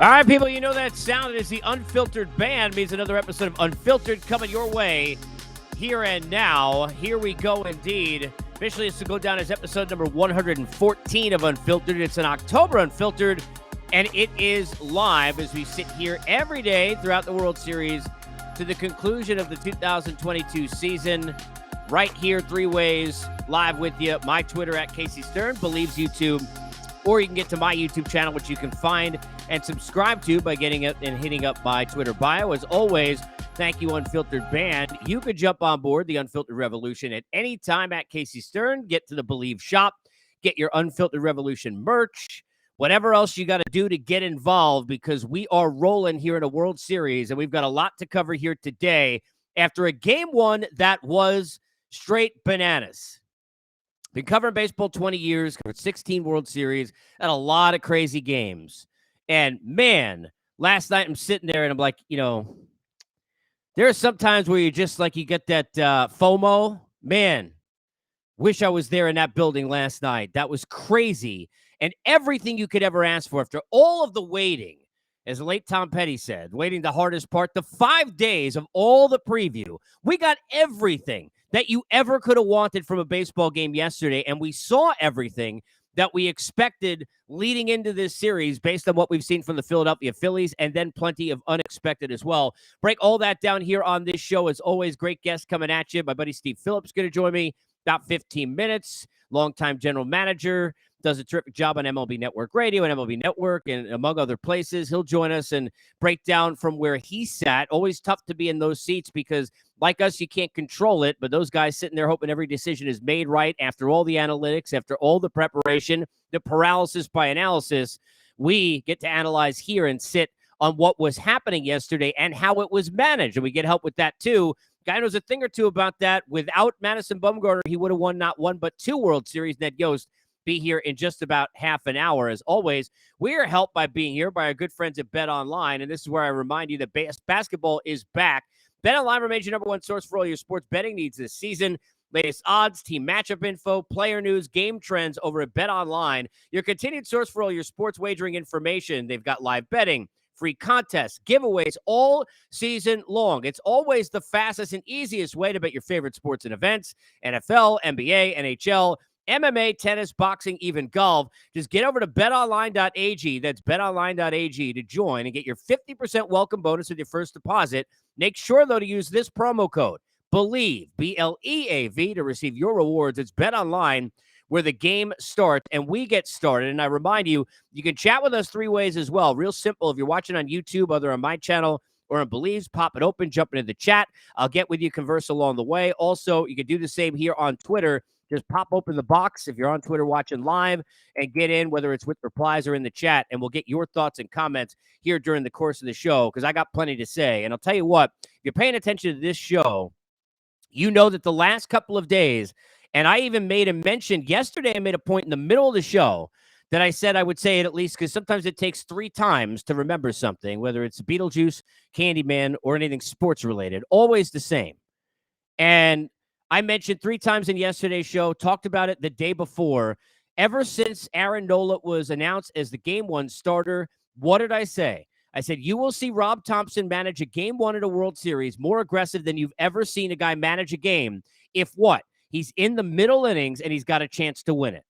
All right, people, you know that sound. It is the Unfiltered Band. Means another episode of Unfiltered coming your way here and now. Here we go indeed. Officially, it's to go down as episode number 114 of Unfiltered. It's an October Unfiltered, and it is live as we sit here every day throughout the World Series to the conclusion of the 2022 season. Right here, three ways, live with you. My Twitter at Casey Stern, Believes YouTube, or you can get to my YouTube channel, which you can find and subscribe to by getting it and hitting up my Twitter bio. As always, thank you, Unfiltered Band. You could jump on board the Unfiltered Revolution at any time at Casey Stern. Get to the Believe shop, get your Unfiltered Revolution merch, whatever else you got to do to get involved, because we are rolling here in a World Series, and we've got a lot to cover here today after a game one that was straight bananas. Been covering baseball 20 years, covered 16 World Series, had a lot of crazy games. And, man, last night I'm sitting there and I'm like, there are some times where you just like you get that FOMO. Man, wish I was there in that building last night. That was crazy. And everything you could ever ask for after all of the waiting, as the late Tom Petty said, waiting the hardest part, the 5 days of all the preview. We got everything that you ever could have wanted from a baseball game yesterday, and we saw everything that we expected leading into this series based on what we've seen from the Philadelphia Phillies, and then plenty of unexpected as well. Break all that down here on this show. As always, great guests coming at you. My buddy Steve Phillips going to join me about 15 minutes. Longtime general manager, does a terrific job on MLB Network Radio and MLB Network and among other places. He'll join us and break down from where he sat. Always tough to be in those seats because, like us, you can't control it, but those guys sitting there hoping every decision is made right after all the analytics, after all the preparation, the paralysis by analysis, we get to analyze here and sit on what was happening yesterday and how it was managed, and we get help with that too. Guy knows a thing or two about that. Without Madison Bumgarner, he would have won not one but two World Series. Ned Yost be here in just about half an hour. As always, we are helped by being here by our good friends at Bet Online, and this is where I remind you that basketball is back. Bet Online remains your number one source for all your sports betting needs this season. Latest odds, team matchup info, player news, game trends over at Bet Online, your continued source for all your sports wagering information. They've got live betting, free contests, giveaways all season long. It's always the fastest and easiest way to bet your favorite sports and events: NFL, NBA, NHL, MMA, tennis, boxing, even golf. Just get over to betonline.ag. That's betonline.ag to join and get your 50% welcome bonus with your first deposit. Make sure, though, to use this promo code, BELIEVE, BLEAV, to receive your rewards. It's BetOnline, where the game starts and we get started. And I remind you, you can chat with us three ways as well. Real simple. If you're watching on YouTube, either on my channel or on Believe's, pop it open, jump into the chat. I'll get with you, converse along the way. Also, you can do the same here on Twitter. Just pop open the box if you're on Twitter watching live and get in, whether it's with replies or in the chat, and we'll get your thoughts and comments here during the course of the show, because I got plenty to say. And I'll tell you what, if you're paying attention to this show, you know that the last couple of days, and I even made a mention yesterday, I made a point in the middle of the show that I said I would say it at least, because sometimes it takes 3 times to remember something, whether it's Beetlejuice, Candyman, or anything sports related, always the same. And I mentioned 3 times in yesterday's show, talked about it the day before. Ever since Aaron Nola was announced as the Game 1 starter, what did I say? I said, you will see Rob Thompson manage a Game 1 at a World Series more aggressive than you've ever seen a guy manage a game if what? He's in the middle innings and he's got a chance to win it.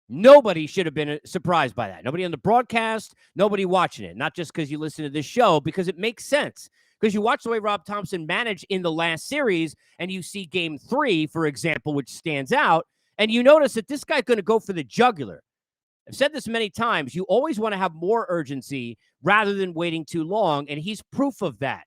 Nobody should have been surprised by that. Nobody on the broadcast, nobody watching it. Not just because you listen to this show, because it makes sense. Because you watch the way Rob Thompson managed in the last series, and you see Game 3, for example, which stands out, and you notice that this guy's going to go for the jugular. I've said this many times. You always want to have more urgency rather than waiting too long, and he's proof of that.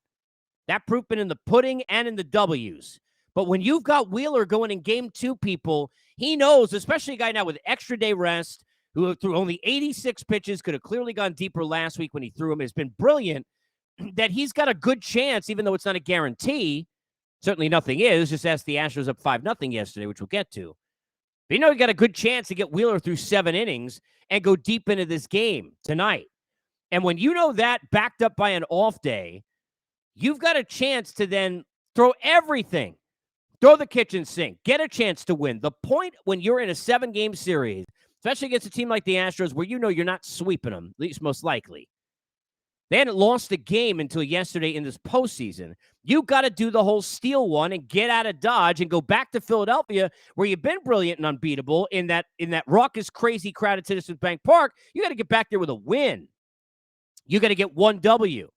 That proof been in the pudding and in the W's. But when you've got Wheeler going in Game 2, people, he knows, especially a guy now with extra day rest, who threw only 86 pitches, could have clearly gone deeper last week when he threw him, has been brilliant, that he's got a good chance, even though it's not a guarantee. Certainly nothing is. Just ask the Astros up 5-0 yesterday, which we'll get to. But you got a good chance to get Wheeler through 7 innings and go deep into this game tonight. And when you know that, backed up by an off day, you've got a chance to then throw everything. Throw the kitchen sink. Get a chance to win. The point when you're in a 7-game series, especially against a team like the Astros, where you know you're not sweeping them, at least most likely. They hadn't lost a game until yesterday in this postseason. You got to do the whole steal one and get out of Dodge and go back to Philadelphia, where you've been brilliant and unbeatable in that raucous, crazy crowd at Citizens Bank Park. You got to get back there with a win. You got to get one W.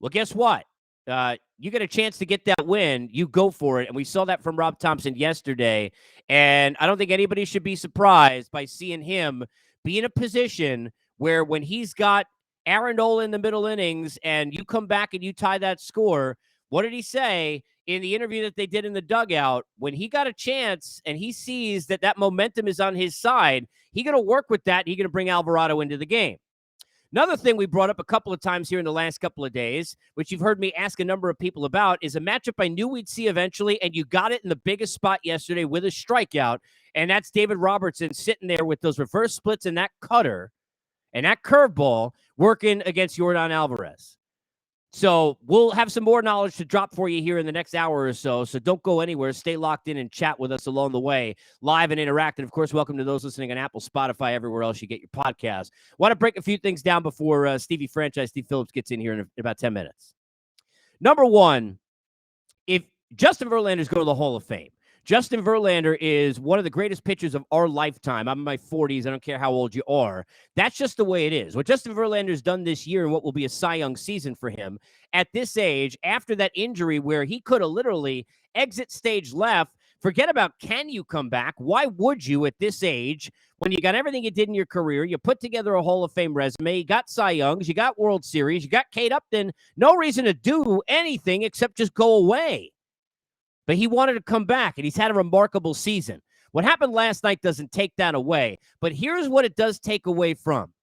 Well, guess what? You get a chance to get that win, you go for it. And we saw that from Rob Thompson yesterday. And I don't think anybody should be surprised by seeing him be in a position where when he's got Aaron Nola in the middle innings and you come back and you tie that score, what did he say in the interview that they did in the dugout? When he got a chance and he sees that that momentum is on his side, he's going to work with that. He's going to bring Alvarado into the game. Another thing we brought up a couple of times here in the last couple of days, which you've heard me ask a number of people about, is a matchup I knew we'd see eventually, and you got it in the biggest spot yesterday with a strikeout, and that's David Robertson sitting there with those reverse splits and that cutter and that curveball working against Yordan Alvarez. So we'll have some more knowledge to drop for you here in the next hour or so. So don't go anywhere. Stay locked in and chat with us along the way, live and interactive. Of course, welcome to those listening on Apple, Spotify, everywhere else you get your podcast. Want to break a few things down before Steve Phillips gets in here in about 10 minutes. Number one, if Justin Verlander's going to the Hall of Fame, Justin Verlander is one of the greatest pitchers of our lifetime. I'm in my 40s. I don't care how old you are. That's just the way it is. What Justin Verlander's done this year and what will be a Cy Young season for him at this age, after that injury where he could have literally exit stage left, forget about can you come back? Why would you at this age when you got everything you did in your career? You put together a Hall of Fame resume. You got Cy Youngs. You got World Series. You got Kate Upton. No reason to do anything except just go away. But he wanted to come back, and he's had a remarkable season. What happened last night doesn't take that away, but here's what it does take away from.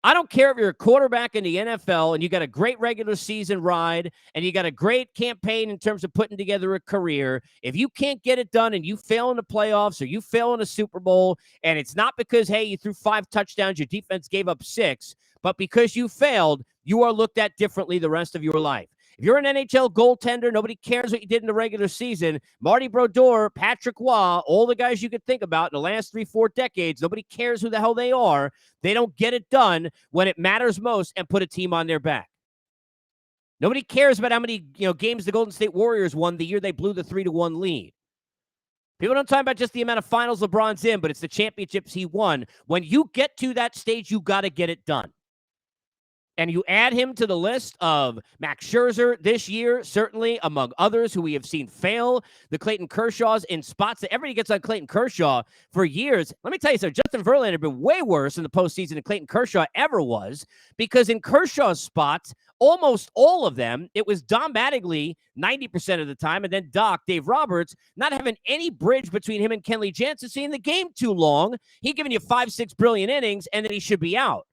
I don't care if you're a quarterback in the NFL and you got a great regular season ride and you got a great campaign in terms of putting together a career. If you can't get it done and you fail in the playoffs or you fail in a Super Bowl, and it's not because, hey, you threw 5 touchdowns, your defense gave up 6, but because you failed, you are looked at differently the rest of your life. If you're an NHL goaltender, nobody cares what you did in the regular season. Marty Brodeur, Patrick Waugh, all the guys you could think about in the last 3-4 decades, nobody cares who the hell they are. They don't get it done when it matters most and put a team on their back. Nobody cares about how many games the Golden State Warriors won the year they blew the 3-1 lead. People don't talk about just the amount of finals LeBron's in, but it's the championships he won. When you get to that stage, you got to get it done. And you add him to the list of Max Scherzer this year, certainly among others who we have seen fail, the Clayton Kershaws in spots that everybody gets on Clayton Kershaw for years. Let me tell you something, Justin Verlander has been way worse in the postseason than Clayton Kershaw ever was, because in Kershaw's spots, almost all of them, it was Don Mattingly 90% of the time, and then Dave Roberts, not having any bridge between him and Kenley Jansen, seeing the game too long. He giving you 5-6 brilliant innings, and then he should be out.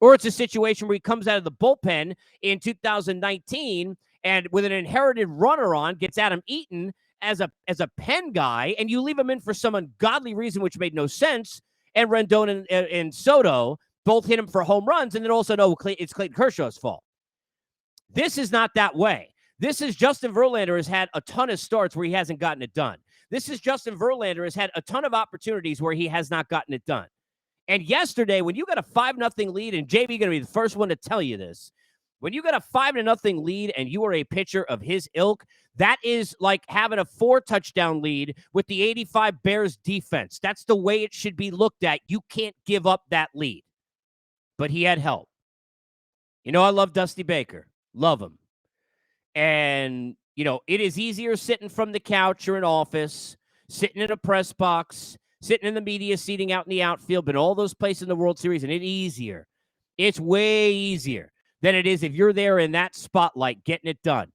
Or it's a situation where he comes out of the bullpen in 2019 and with an inherited runner on, gets Adam Eaton as a pen guy, and you leave him in for some ungodly reason, which made no sense. And Rendon and Soto both hit him for home runs, and then also it's Clayton Kershaw's fault. This is not that way. This is Justin Verlander has had a ton of starts where he hasn't gotten it done. This is Justin Verlander has had a ton of opportunities where he has not gotten it done. And yesterday, when you got a 5-0 lead, and JB going to be the first one to tell you this, when you got a 5-0 lead and you are a pitcher of his ilk, that is like having a 4-touchdown lead with the 85 Bears defense. That's the way it should be looked at. You can't give up that lead. But he had help. I love Dusty Baker. Love him. And, it is easier sitting from the couch or an office, sitting in a press box, sitting in the media seating out in the outfield, but all those places in the World Series, and it's easier. It's way easier than it is if you're there in that spotlight getting it done.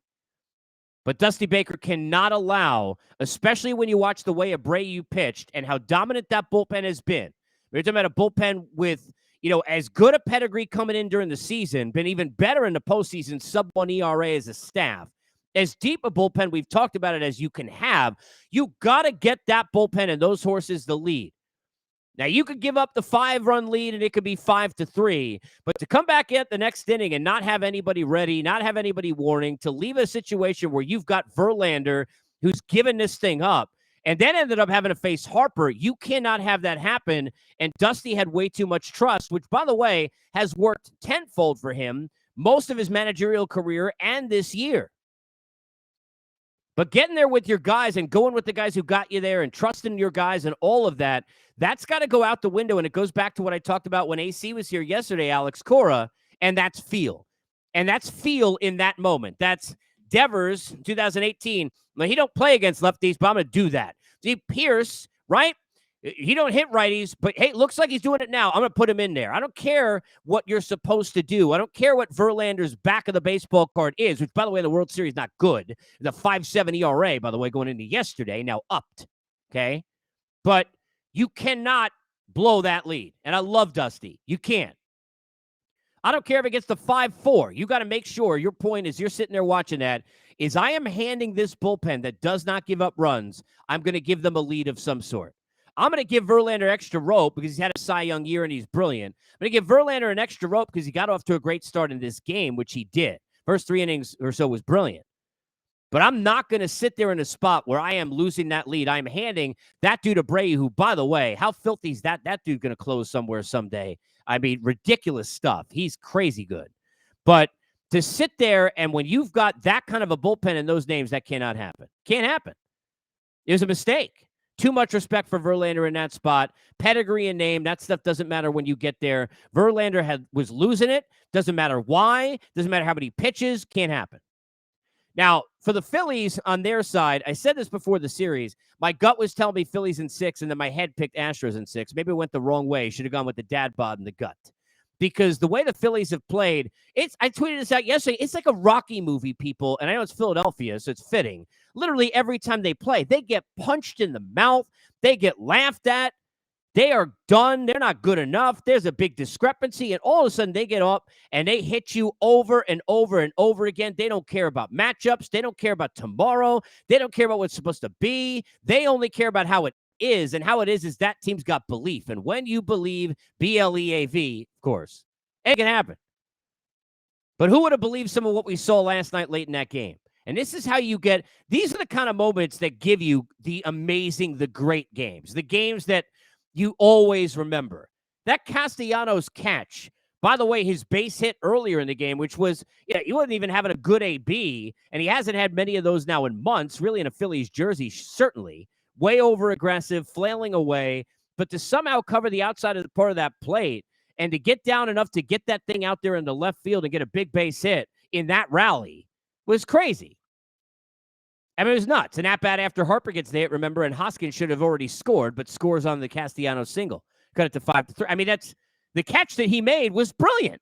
But Dusty Baker cannot allow, especially when you watch the way Abreu pitched and how dominant that bullpen has been. We're talking about a bullpen with, as good a pedigree coming in during the season, been even better in the postseason, sub-1 ERA as a staff. As deep a bullpen, we've talked about it, as you can have. You got to get that bullpen and those horses the lead. Now, you could give up the 5-run lead and it could be 5-3, but to come back at the next inning and not have anybody ready, not have anybody warning, to leave a situation where you've got Verlander who's given this thing up and then ended up having to face Harper, you cannot have that happen. And Dusty had way too much trust, which, by the way, has worked tenfold for him most of his managerial career and this year. But getting there with your guys and going with the guys who got you there and trusting your guys and all of that, that's got to go out the window. And it goes back to what I talked about when AC was here yesterday, Alex Cora, and that's feel. And that's feel in that moment. That's Devers, 2018. Well, he don't play against lefties, but I'm going to do that. See, Pierce, right? He don't hit righties, but hey, looks like he's doing it now. I'm going to put him in there. I don't care what you're supposed to do. I don't care what Verlander's back of the baseball card is, which, by the way, the World Series is not good. The 5.7 ERA, by the way, going into yesterday, now upped, okay? But you cannot blow that lead, and I love Dusty. You can't. I don't care if it gets to 5-4. You got to make sure your point is you're sitting there watching that is I am handing this bullpen that does not give up runs. I'm going to give them a lead of some sort. I'm going to give Verlander extra rope because he's had a Cy Young year and he's brilliant. I'm going to give Verlander an extra rope because he got off to a great start in this game, which he did. First 3 innings or so was brilliant. But I'm not going to sit there in a spot where I am losing that lead. I'm handing that dude Abreu, who, by the way, how filthy is that? That dude going to close somewhere someday. I mean, ridiculous stuff. He's crazy good. But to sit there and when you've got that kind of a bullpen in those names, that cannot happen. Can't happen. It was a mistake. Too much respect for Verlander in that spot. Pedigree and name, that stuff doesn't matter when you get there. Verlander was losing it. Doesn't matter why. Doesn't matter how many pitches. Can't happen. Now, for the Phillies on their side, I said this before the series. My gut was telling me Phillies in 6, and then my head picked Astros in 6. Maybe it went the wrong way. Should have gone with the dad bod in the gut. Because the way the Phillies have played, I tweeted this out yesterday. It's like a Rocky movie, people. And I know it's Philadelphia, so it's fitting. Literally every time they play, they get punched in the mouth. They get laughed at. They are done. They're not good enough. There's a big discrepancy. And all of a sudden they get up and they hit you over and over and over again. They don't care about matchups. They don't care about tomorrow. They don't care about what's supposed to be. They only care about how it is. And how it is that team's got belief. And when you believe, BLEAV, of course, it can happen. But who would have believed some of what we saw last night late in that game? And this is how you get, these are the kind of moments that give you the amazing, the great games, the games that you always remember. That Castellanos catch, by the way, his base hit earlier in the game, which was, he wasn't even having a good AB, and he hasn't had many of those now in months, really in a Phillies jersey, certainly. Way over aggressive, flailing away, but to somehow cover the outside of the part of that plate and to get down enough to get that thing out there in the left field and get a big base hit in that rally was crazy. I mean, it was nuts. An at-bat after Harper gets there, remember, and Hoskins should have already scored, but scores on the Castellanos single. Cut it to 5-3. I mean, that's the catch that he made was brilliant.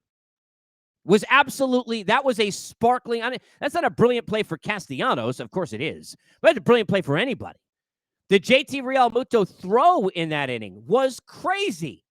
Was absolutely, that was a sparkling, that's not a brilliant play for Castellanos. Of course it is, but it's a brilliant play for anybody. The JT Realmuto throw in that inning was crazy.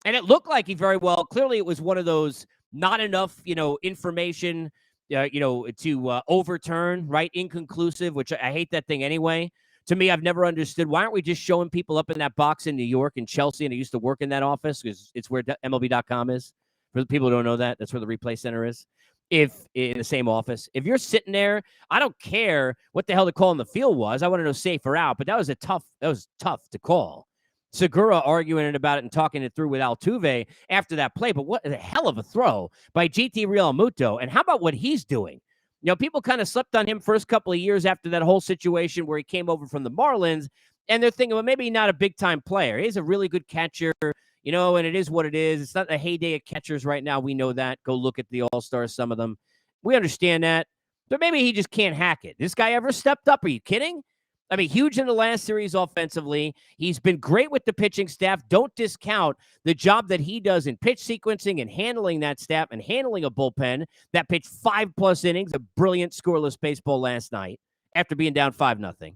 And it looked like he very well, clearly it was one of those not enough, information, to overturn, right? Inconclusive, which I hate that thing anyway. To me, I've never understood. Why aren't we just showing people up in that box in New York and Chelsea? And I used to work in that office because it's where MLB.com is. For the people who don't know that, that's where the replay center is. If in the same office, if you're sitting there, I don't care what the hell the call in the field was. I want to know safe or out, but that was tough to call. Segura arguing about it and talking it through with Altuve after that play. But what a hell of a throw by JT Realmuto. And how about what he's doing? People kind of slept on him first couple of years after that whole situation where he came over from the Marlins. And they're thinking, well, maybe not a big-time player. He's a really good catcher, and it is what it is. It's not the heyday of catchers right now. We know that. Go look at the All-Stars, some of them. We understand that. But maybe he just can't hack it. This guy ever stepped up? Are you kidding? I mean, huge in the last series offensively. He's been great with the pitching staff. Don't discount the job that he does in pitch sequencing and handling that staff and handling a bullpen that pitched 5+ innings, a brilliant scoreless baseball last night after being down 5-0.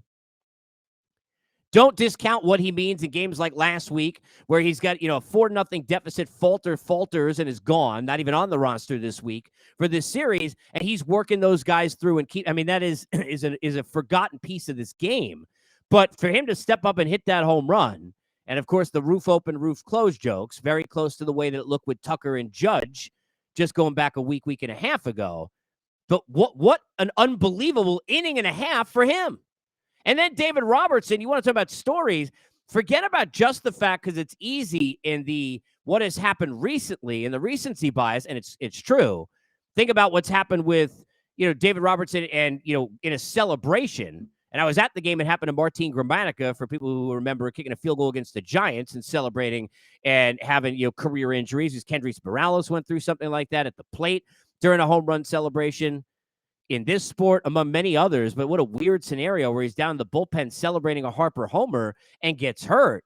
Don't discount what he means in games like last week where he's got, a 4-0 deficit, falters and is gone, not even on the roster this week for this series. And he's working those guys through and that is a forgotten piece of this game. But for him to step up and hit that home run, and of course the roof open, roof closed jokes, very close to the way that it looked with Tucker and Judge just going back a week and a half ago. But what an unbelievable inning and a half for him. And then David Robertson, you want to talk about stories, forget about just the fact, because it's easy in the what has happened recently, in the recency bias, and it's true. think about what's happened with, David Robertson and, in a celebration. And I was at the game. It happened to Martin Gramatica, for people who remember, kicking a field goal against the Giants and celebrating and having, career injuries. As Kendrys Morales went through something like that at the plate during a home run celebration in this sport, among many others. But what a weird scenario where he's down in the bullpen celebrating a Harper homer and gets hurt.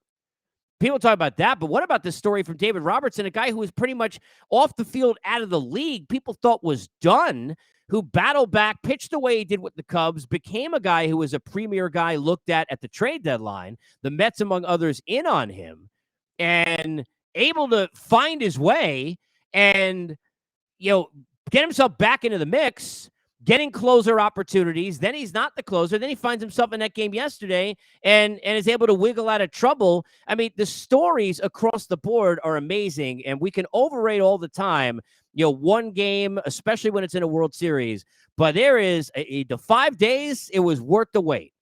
People talk about that, but what about this story from David Robertson, a guy who was pretty much off the field, out of the league, people thought was done, who battled back, pitched the way he did with the Cubs, became a guy who was a premier guy looked at the trade deadline, the Mets, among others, in on him, and able to find his way and, get himself back into the mix, getting closer opportunities. Then he's not the closer. Then he finds himself in that game yesterday and is able to wiggle out of trouble. I mean, the stories across the board are amazing, and we can overrate all the time, one game, especially when it's in a World Series. But there is the 5 days, it was worth the wait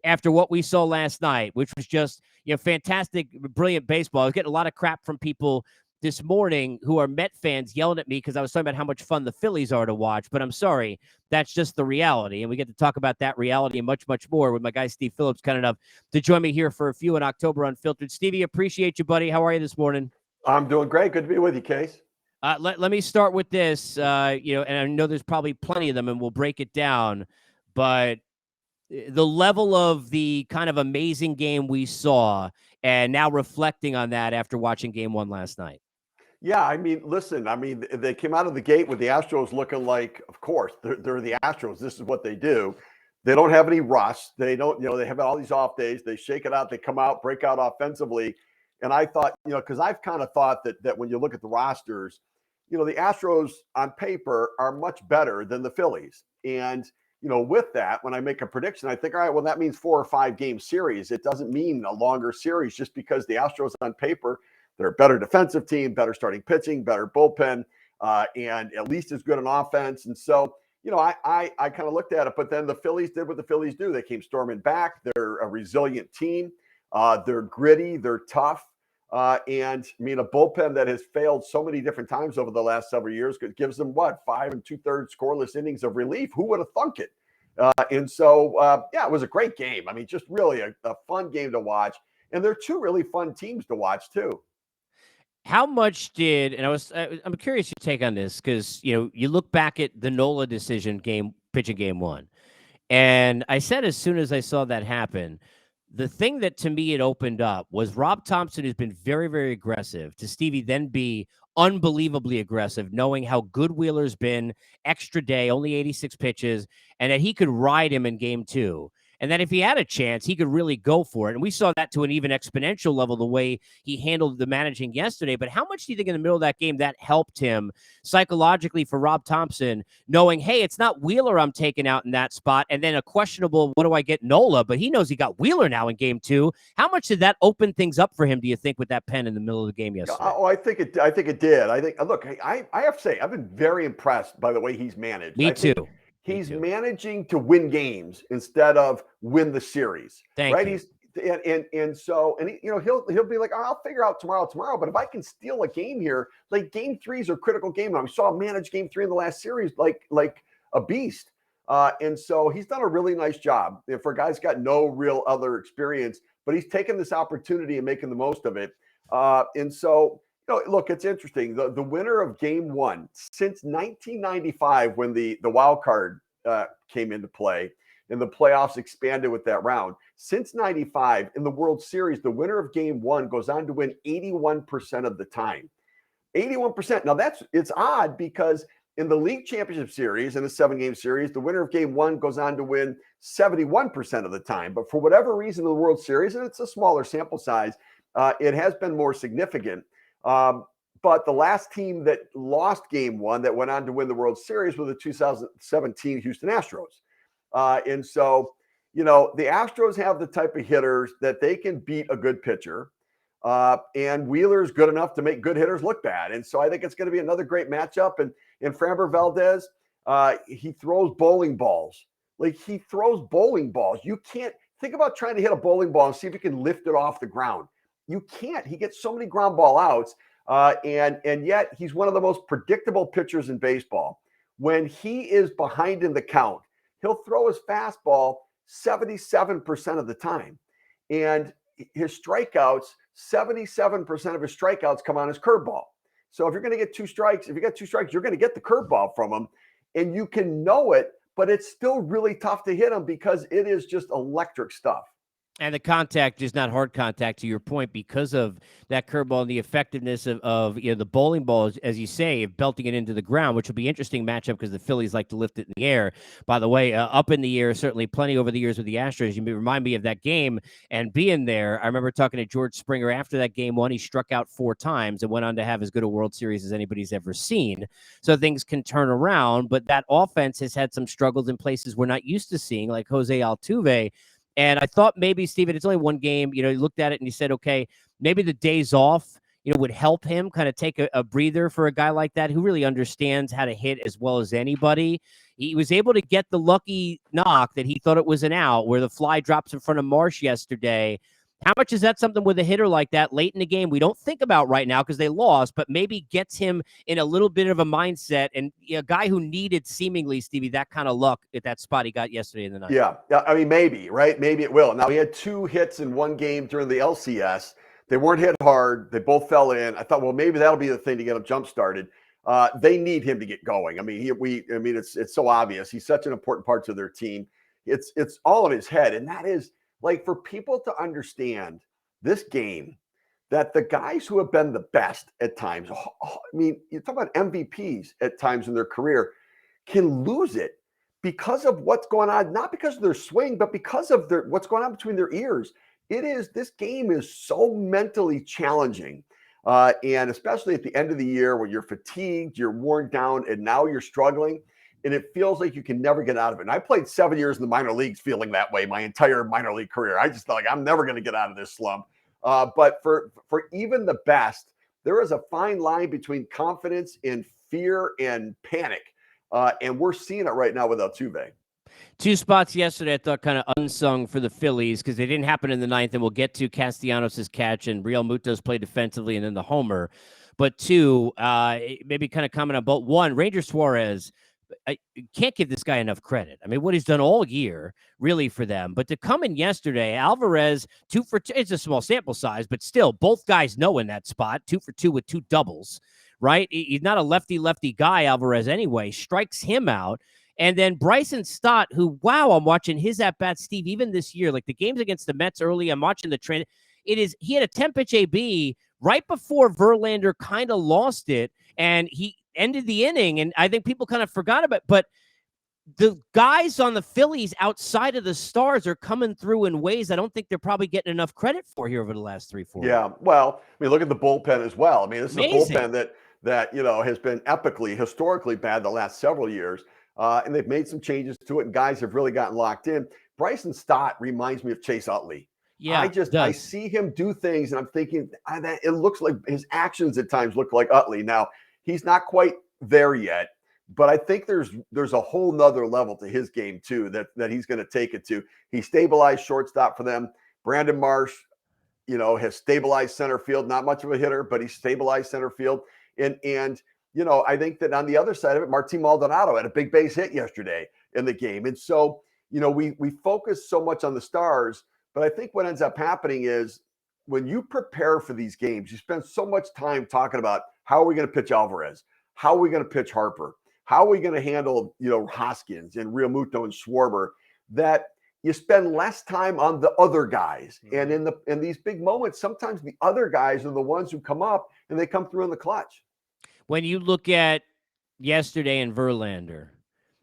after what we saw last night, which was just, fantastic, brilliant baseball. I was getting a lot of crap from people this morning who are Met fans yelling at me because I was talking about how much fun the Phillies are to watch. But I'm sorry, that's just the reality. And we get to talk about that reality and much, much more with my guy, Steve Phillips, kind enough to join me here for a few in October Unfiltered. Stevie, appreciate you, buddy. How are you this morning? I'm doing great. Good to be with you, Case. Let me start with this, and I know there's probably plenty of them, and we'll break it down. But the level of the kind of amazing game we saw, and now reflecting on that after watching game one last night. Yeah, I mean, listen, they came out of the gate with the Astros looking like, of course, they're the Astros. This is what they do. They don't have any rust. They don't, they have all these off days. They shake it out. They come out, break out offensively. And I thought, because I've kind of thought that when you look at the rosters, the Astros on paper are much better than the Phillies. And, with that, when I make a prediction, I think, all right, well, that means 4 or 5 game series. It doesn't mean a longer series just because the Astros on paper, they're a better defensive team, better starting pitching, better bullpen, and at least as good an offense. And so, I kind of looked at it, but then the Phillies did what the Phillies do. They came storming back. They're a resilient team. They're gritty. They're tough. And I mean, a bullpen that has failed so many different times over the last several years gives them 5 2/3 scoreless innings of relief. Who would have thunk it? And so, it was a great game. I mean, just really a fun game to watch. And they're two really fun teams to watch too. How much did, and I'm curious your take on this, because, you look back at the Nola decision pitching game one. And I said, as soon as I saw that happen, the thing that to me it opened up was Rob Thompson, who's been very, very aggressive, to Stevie then be unbelievably aggressive, knowing how good Wheeler's been, extra day, only 86 pitches, and that he could ride him in game two. And that if he had a chance, he could really go for it. And we saw that to an even exponential level, the way he handled the managing yesterday. But how much do you think in the middle of that game that helped him psychologically for Rob Thompson, knowing, hey, it's not Wheeler I'm taking out in that spot, and then a questionable, what do I get, Nola? But he knows he got Wheeler now in game two. How much did that open things up for him, do you think, with that pen in the middle of the game yesterday? Oh, I think it did. I think, look, I have to say, I've been very impressed by the way he's managed. Me too. He's managing to win games instead of win the series. Thank you. He's he'll be like, oh, I'll figure out tomorrow. But if I can steal a game here, like game threes are critical game. We saw him manage game 3 in the last series like a beast. And so he's done a really nice job. For a guy's got no real other experience, but he's taken this opportunity and making the most of it. And so, look, it's interesting. The winner of game one since 1995, when the wild card came into play and the playoffs expanded with that round. Since 95 in the World Series, the winner of game one goes on to win 81% of the time. 81%. Now it's odd because in the league championship series, in a 7-game series, the winner of game one goes on to win 71% of the time. But for whatever reason, in the World Series, and it's a smaller sample size, it has been more significant. But the last team that lost game one that went on to win the World Series were the 2017 Houston Astros. And so, the Astros have the type of hitters that they can beat a good pitcher. And Wheeler's good enough to make good hitters look bad. And so I think it's going to be another great matchup. And Framber Valdez, he throws bowling balls. He throws bowling balls. You can't think about trying to hit a bowling ball and see if you can lift it off the ground. You can't. He gets so many ground ball outs. And yet he's one of the most predictable pitchers in baseball. when he is behind in the count, he'll throw his fastball 77% of the time. And his strikeouts, 77% of his strikeouts come on his curveball. So if you're going to get 2 strikes, if you get 2 strikes, you're going to get the curveball from him. And you can know it, but it's still really tough to hit him because it is just electric stuff. And the contact is not hard contact, to your point, because of that curveball and the effectiveness of the bowling ball, as you say, of belting it into the ground, which will be an interesting matchup because the Phillies like to lift it in the air. By the way, up in the air, certainly plenty over the years with the Astros. You remind me of that game and being there. I remember talking to George Springer after that game one. He struck out 4 times and went on to have as good a World Series as anybody's ever seen. So things can turn around, but that offense has had some struggles in places we're not used to seeing, like Jose Altuve. And I thought maybe, Steven, it's only one game. You looked at it and you said, okay, maybe the days off, would help him kind of take a breather for a guy like that who really understands how to hit as well as anybody. He was able to get the lucky knock that he thought it was an out where the fly drops in front of Marsh yesterday. How much is that something with a hitter like that late in the game we don't think about right now because they lost, but maybe gets him in a little bit of a mindset, and a guy who needed seemingly, Stevie, that kind of luck at that spot he got yesterday in the ninth? Yeah. I mean, maybe, right? Maybe it will. Now, he had 2 hits in one game during the LCS. They weren't hit hard. They both fell in. I thought, well, maybe that'll be the thing to get him jump started. They need him to get going. I mean, it's so obvious. He's such an important part to their team. It's all in his head. And that is, like, for people to understand this game, that the guys who have been the best at times, I mean, you talk about MVPs at times in their career, can lose it because of what's going on, not because of their swing, but because of what's going on between their ears. This game is so mentally challenging. And especially at the end of the year when you're fatigued, you're worn down, and now you're struggling. And it feels like you can never get out of it. And I played 7 years in the minor leagues feeling that way my entire minor league career. I just felt like I'm never going to get out of this slump. But for even the best, there is a fine line between confidence and fear and panic. And we're seeing it right now with Altuve. 2 spots yesterday I thought kind of unsung for the Phillies because they didn't happen in the ninth, and we'll get to Castellanos' catch and Real Muto's play defensively and then the homer. But 2, maybe kind of comment on both. 1, Ranger Suarez. I can't give this guy enough credit. I mean, what he's done all year, really, for them. But to come in yesterday, Alvarez, 2 for 2. It's a small sample size, but still, both guys know in that spot, 2 for 2 with 2 doubles, right? He's not a lefty guy, Alvarez, anyway. Strikes him out. And then Bryson Stott, who, wow, I'm watching his at-bat, Steve, even this year. Like the games against the Mets early, I'm watching the trend. He had a 10-pitch AB right before Verlander kind of lost it, and he ended the inning, and I think people kind of forgot about it. But the guys on the Phillies outside of the stars are coming through in ways I don't think they're probably getting enough credit for here over the last 3-4 Yeah, years. well, I mean, look at the bullpen as well. I mean, this Amazing. is a bullpen that has been historically bad the last several years. And they've made some changes to it, and guys have really gotten locked in. Bryson Stott reminds me of Chase Utley. Yeah, I see him do things, and I'm thinking that it looks like his actions at times look like Utley. Now, he's not quite there yet, but I think there's a whole nother level to his game too that he's going to take it to. He stabilized shortstop for them. Brandon Marsh, has stabilized center field. Not much of a hitter, but he stabilized center field. And I think that on the other side of it, Martin Maldonado had a big base hit yesterday in the game. And so, we focus so much on the stars, but I think what ends up happening is when you prepare for these games, you spend so much time talking about how are we going to pitch Alvarez? How are we going to pitch Harper? How are we going to handle, Hoskins and Real Muto and Schwarber, that you spend less time on the other guys. And in these big moments, sometimes the other guys are the ones who come up and they come through in the clutch. When you look at yesterday in Verlander,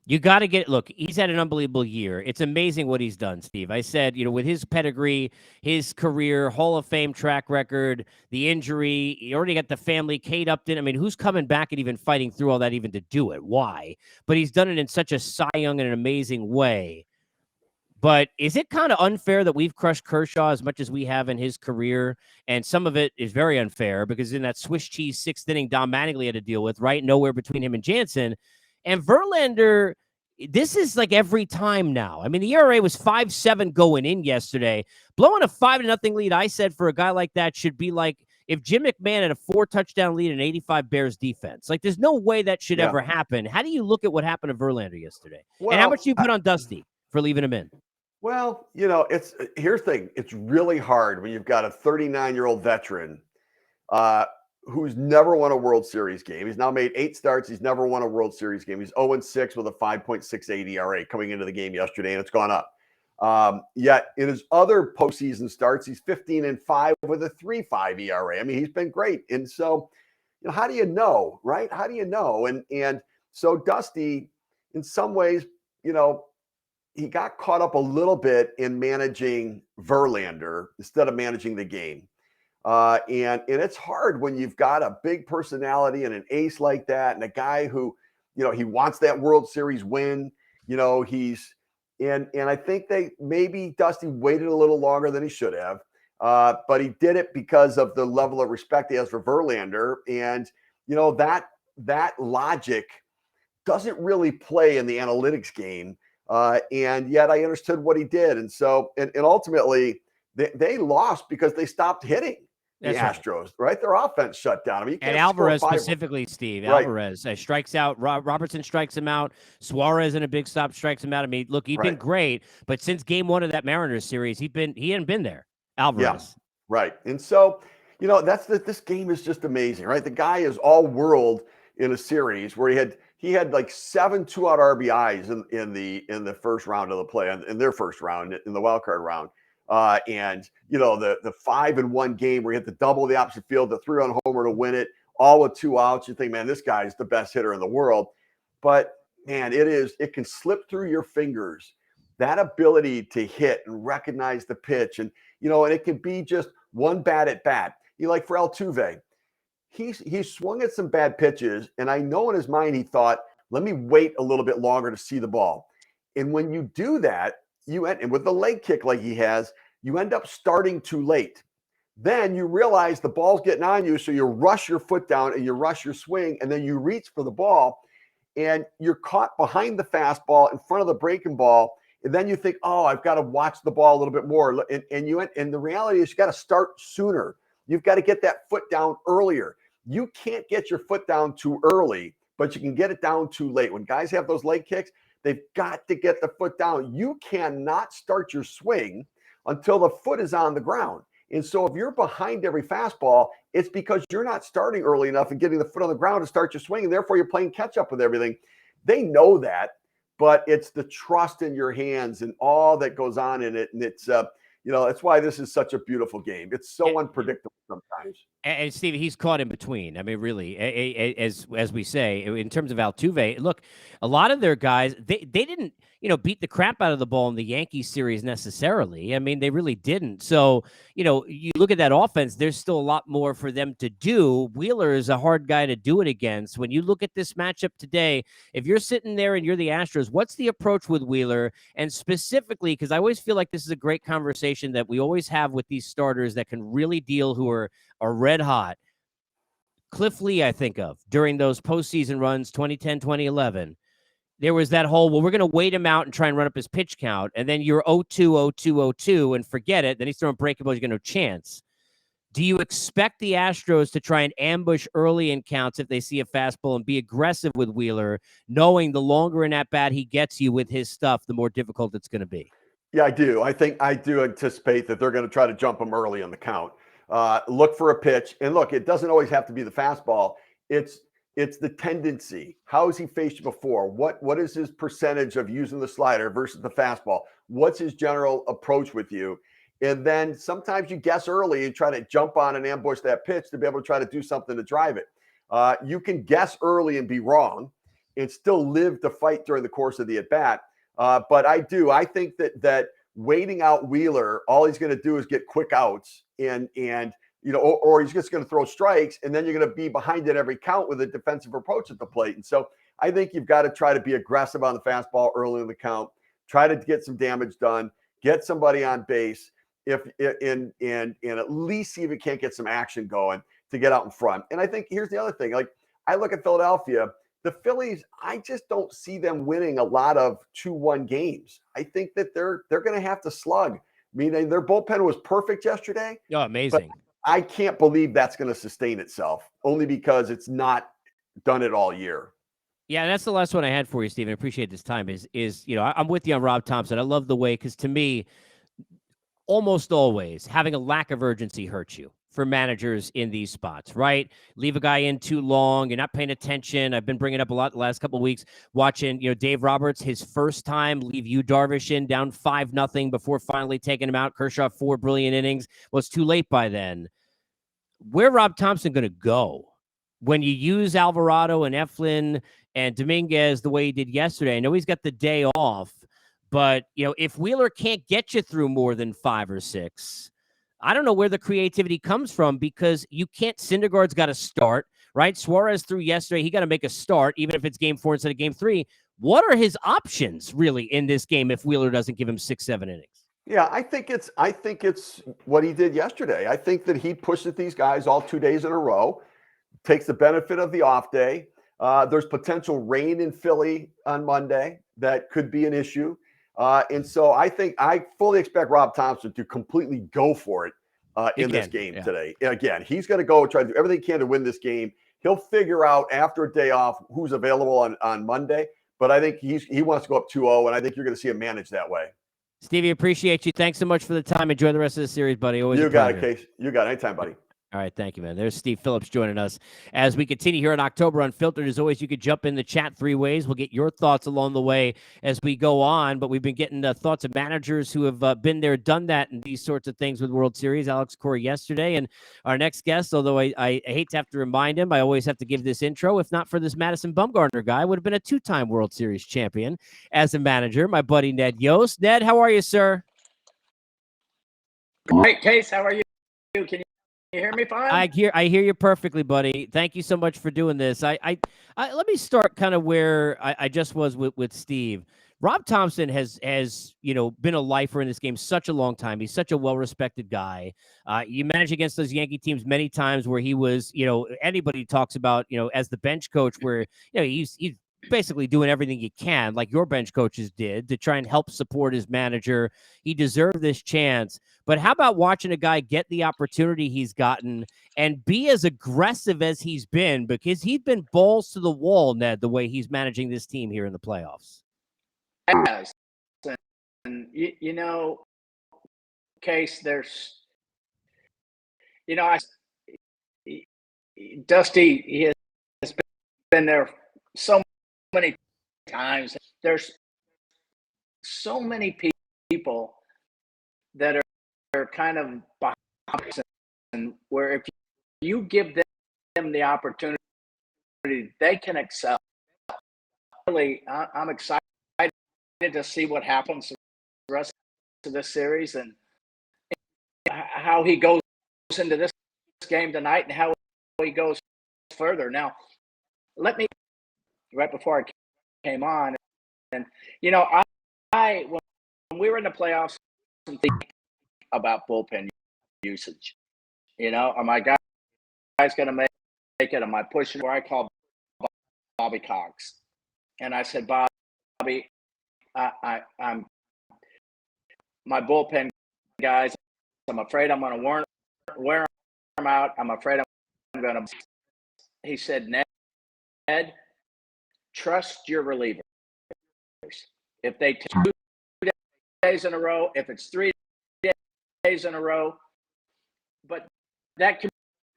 you got to look, he's had an unbelievable year. It's amazing what he's done, Steve. I said, with his pedigree, his career, Hall of Fame track record, the injury, he already got the family, Kate Upton. I mean, who's coming back and even fighting through all that even to do it? Why? But he's done it in such a Cy Young and an amazing way. But is it kind of unfair that we've crushed Kershaw as much as we have in his career? And some of it is very unfair because in that Swiss cheese 6th inning, Don Mattingly had to deal with, right? Nowhere between him and Jansen. And Verlander, this is like every time now. I mean, the ERA was 5.7 going in yesterday. Blowing a 5-0 lead, I said, for a guy like that should be like, if Jim McMahon had a 4-touchdown lead and 85 Bears defense. Like, there's no way that should ever happen. How do you look at what happened to Verlander yesterday? And how much do you put on Dusty for leaving him in? Well, here's the thing. It's really hard when you've got a 39-year-old veteran who's never won a World Series game. He's now made 8 starts. He's never won a World Series game. He's 0-6 with a 5.68 ERA coming into the game yesterday, and it's gone up. Yet in his other postseason starts, he's 15-5 with a 3.5 ERA. I mean, he's been great. And so, how do you know, right? How do you know? And so Dusty, in some ways, he got caught up a little bit in managing Verlander instead of managing the game. And it's hard when you've got a big personality and an ace like that, and a guy who, he wants that World Series win. He's and I think maybe Dusty waited a little longer than he should have. But he did it because of the level of respect he has for Verlander. And, that logic doesn't really play in the analytics game. And yet I understood what he did. And so, and ultimately they lost because they stopped hitting the Astros, right? Their offense shut down. I mean, you can't and Alvarez specifically, Steve. Right. Alvarez strikes out. Robertson strikes him out. Suarez in a big stop strikes him out. I mean, look, he's been great, but since game 1 of that Mariners series, he hadn't been there. Alvarez. Yeah, right. And so, this game is just amazing, right? The guy is all world in a series where he had like 7 2-out RBIs in the first round of the play, in their first round, in the wild card round. And the 5-1 game where he hit the double the opposite field, the 3-run homer to win it, all with 2 outs. You think, man, this guy is the best hitter in the world. But man, it can slip through your fingers. That ability to hit and recognize the pitch, and and it can be just one bad at bat. Like for Altuve, he swung at some bad pitches, and I know in his mind he thought, let me wait a little bit longer to see the ball. And when you do that, and with the leg kick like he has, you end up starting too late. Then you realize the ball's getting on you, so you rush your foot down and you rush your swing, and then you reach for the ball, and you're caught behind the fastball in front of the breaking ball. And then you think, oh, I've got to watch the ball a little bit more. And the reality is you got to start sooner. You've got to get that foot down earlier. You can't get your foot down too early, but you can get it down too late. When guys have those leg kicks, they've got to get the foot down. You cannot start your swing until the foot is on the ground. And so if you're behind every fastball, it's because you're not starting early enough and getting the foot on the ground to start your swing. And therefore you're playing catch up with everything. They know that, but it's the trust in your hands and all that goes on in it. And it's, that's why this is such a beautiful game. It's so unpredictable sometimes. And Steve, he's caught in between. I mean, really, as we say, in terms of Altuve, look, a lot of their guys, they didn't, beat the crap out of the ball in the Yankees series necessarily. I mean, they really didn't. So, you look at that offense, there's still a lot more for them to do. Wheeler is a hard guy to do it against. When you look at this matchup today, if you're sitting there and you're the Astros, what's the approach with Wheeler? And specifically, because I always feel like this is a great conversation that we always have with these starters that can really deal, who are red hot. Cliff Lee, I think of during those postseason runs, 2010, 2011. There was that whole, well, we're going to wait him out and try and run up his pitch count. And then you're 0-2, 0-2, 0-2 and forget it. Then he's throwing breakables. You're going to have a chance. Do you expect the Astros to try and ambush early in counts if they see a fastball and be aggressive with Wheeler, knowing the longer in at bat he gets you with his stuff, the more difficult it's going to be? Yeah, I do. I do anticipate that they're going to try to jump him early on the count. Look for a pitch. And look, it doesn't always have to be the fastball. It's the tendency. How has he faced you before? What is his percentage of using the slider versus the fastball? What's his general approach with you? And then sometimes you guess early and try to jump on and ambush that pitch to be able to try to do something to drive it. You can guess early and be wrong and still live to fight during the course of the at-bat. But I think that waiting out Wheeler, all he's going to do is get quick outs and or he's just going to throw strikes, and then you're going to be behind at every count with a defensive approach at the plate. And so I think you've got to try to be aggressive on the fastball early in the count, try to get some damage done, get somebody on base, and at least see if you can't get some action going to get out in front. And I think here's the other thing. Like, I look at Philadelphia, the Phillies, I just don't see them winning a lot of 2-1 games. I think that they're going to have to slug. I mean, their bullpen was perfect yesterday. Oh, amazing. I can't believe that's going to sustain itself, only because it's not done it all year. Yeah, and that's the last one I had for you, Stephen. I appreciate this time. I'm with you on Rob Thompson. I love the way, because to me, almost always having a lack of urgency hurts you for managers in these spots, right? Leave a guy in too long. You're not paying attention. I've been bringing up a lot the last couple of weeks, watching, Dave Roberts, his first time leave you Darvish in down 5-0 before finally taking him out. Kershaw, 4 brilliant innings. Well, it's too late by then. Where Rob Thompson going to go when you use Alvarado and Eflin and Dominguez the way he did yesterday? I know he's got the day off, but, if Wheeler can't get you through more than 5 or 6, I don't know where the creativity comes from, because you can't. Syndergaard's got to start, right? Suarez threw yesterday. He got to make a start, even if it's game 4 instead of game 3. What are his options really in this game if Wheeler doesn't give him 6-7 innings? Yeah, I think it's what he did yesterday. I think that he pushes these guys all 2 days in a row, takes the benefit of the off day. There's potential rain in Philly on Monday that could be an issue. And so I fully expect Rob Thompson to completely go for it in this game today. Again, he's going to go try to do everything he can to win this game. He'll figure out after a day off who's available on Monday. But I think he wants to go up 2-0, and I think you're going to see him manage that way. Stevie, appreciate you. Thanks so much for the time. Enjoy the rest of the series, buddy. Always you got it, Case. You got it. Anytime, buddy. All right, thank you, man. There's Steve Phillips joining us as we continue here in October Unfiltered. As always, you could jump in the chat 3 ways. We'll get your thoughts along the way as we go on, but we've been getting thoughts of managers who have been there, done that, and these sorts of things with World Series. Alex Corey yesterday, and our next guest, although I hate to have to remind him, I always have to give this intro. If not for this Madison Bumgarner guy, would have been a 2-time World Series champion as a manager, my buddy Ned Yost. Ned, how are you, sir? Great, Case. How are you? Can you hear me fine? I hear you perfectly, buddy. Thank you so much for doing this. I let me start kind of where I just was with Steve. Rob Thompson has been a lifer in this game such a long time. He's such a well-respected guy. You managed against those Yankee teams many times where he was, anybody talks about, as the bench coach, where he's basically doing everything he can, like your bench coaches did, to try and help support his manager. He deserved this chance. But how about watching a guy get the opportunity he's gotten and be as aggressive as he's been? Because he's been balls to the wall, Ned, the way he's managing this team here in the playoffs. Yes. And, Case, there's, Dusty, he has been there so many times. There's so many people that are kind of behind, and where if you give them the opportunity, they can excel. Really, I'm excited to see what happens the rest of this series and how he goes into this game tonight and how he goes further. Now, right before I came on, and I when we were in the playoffs, and think about bullpen usage. Are my guys going to make it? Am I pushing? Where I called Bobby Cox, and I said, Bobby, I'm my bullpen guys. I'm afraid I'm going to wear them out. I'm afraid I'm going to. He said, Ned, trust your relievers. If they 2 days in a row, if it's 3 days in a row, but that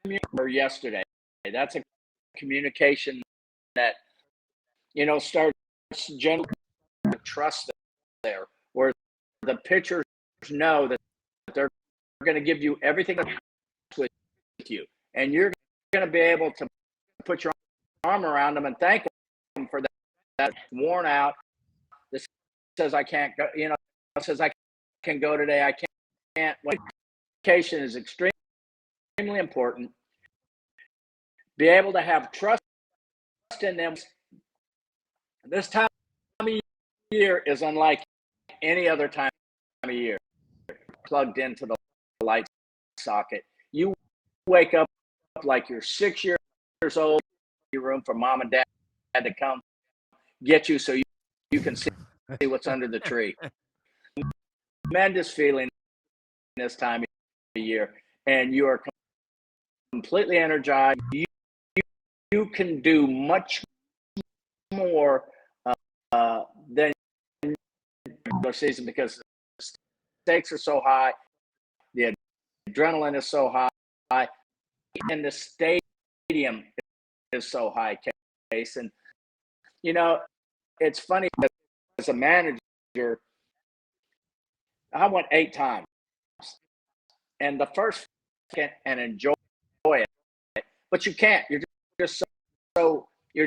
communication yesterday, that's a communication that starts generally trust there, where the pitchers know that they're going to give you everything with you, and you're going to be able to put your arm around them and thank them for that worn out. This says I can't go. Says I can go today. I can't. Communication is extremely important. Be able to have trust in them. This time of year is unlike any other time of year. Plugged into the light socket. You wake up like you're 6 years old. Your room for mom and dad to come get you so you can see what's under the tree. Tremendous feeling this time of year, and you are completely energized. You can do much more than regular season because the stakes are so high, the adrenaline is so high, and the stadium is so high. Case, and it's funny as a manager, I went 8 times, and the first and enjoy it, but you can't. You're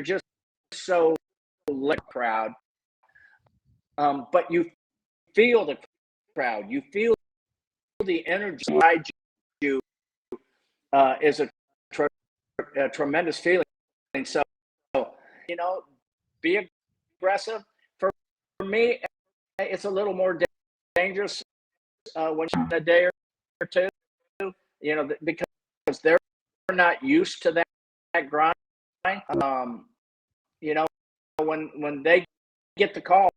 just so lit crowd. But you feel the crowd. You feel the energy inside you is a tremendous feeling. So, be aggressive. For me, it's a little more dangerous when you're in a day or two, because they're not used to that grind. When they get the call,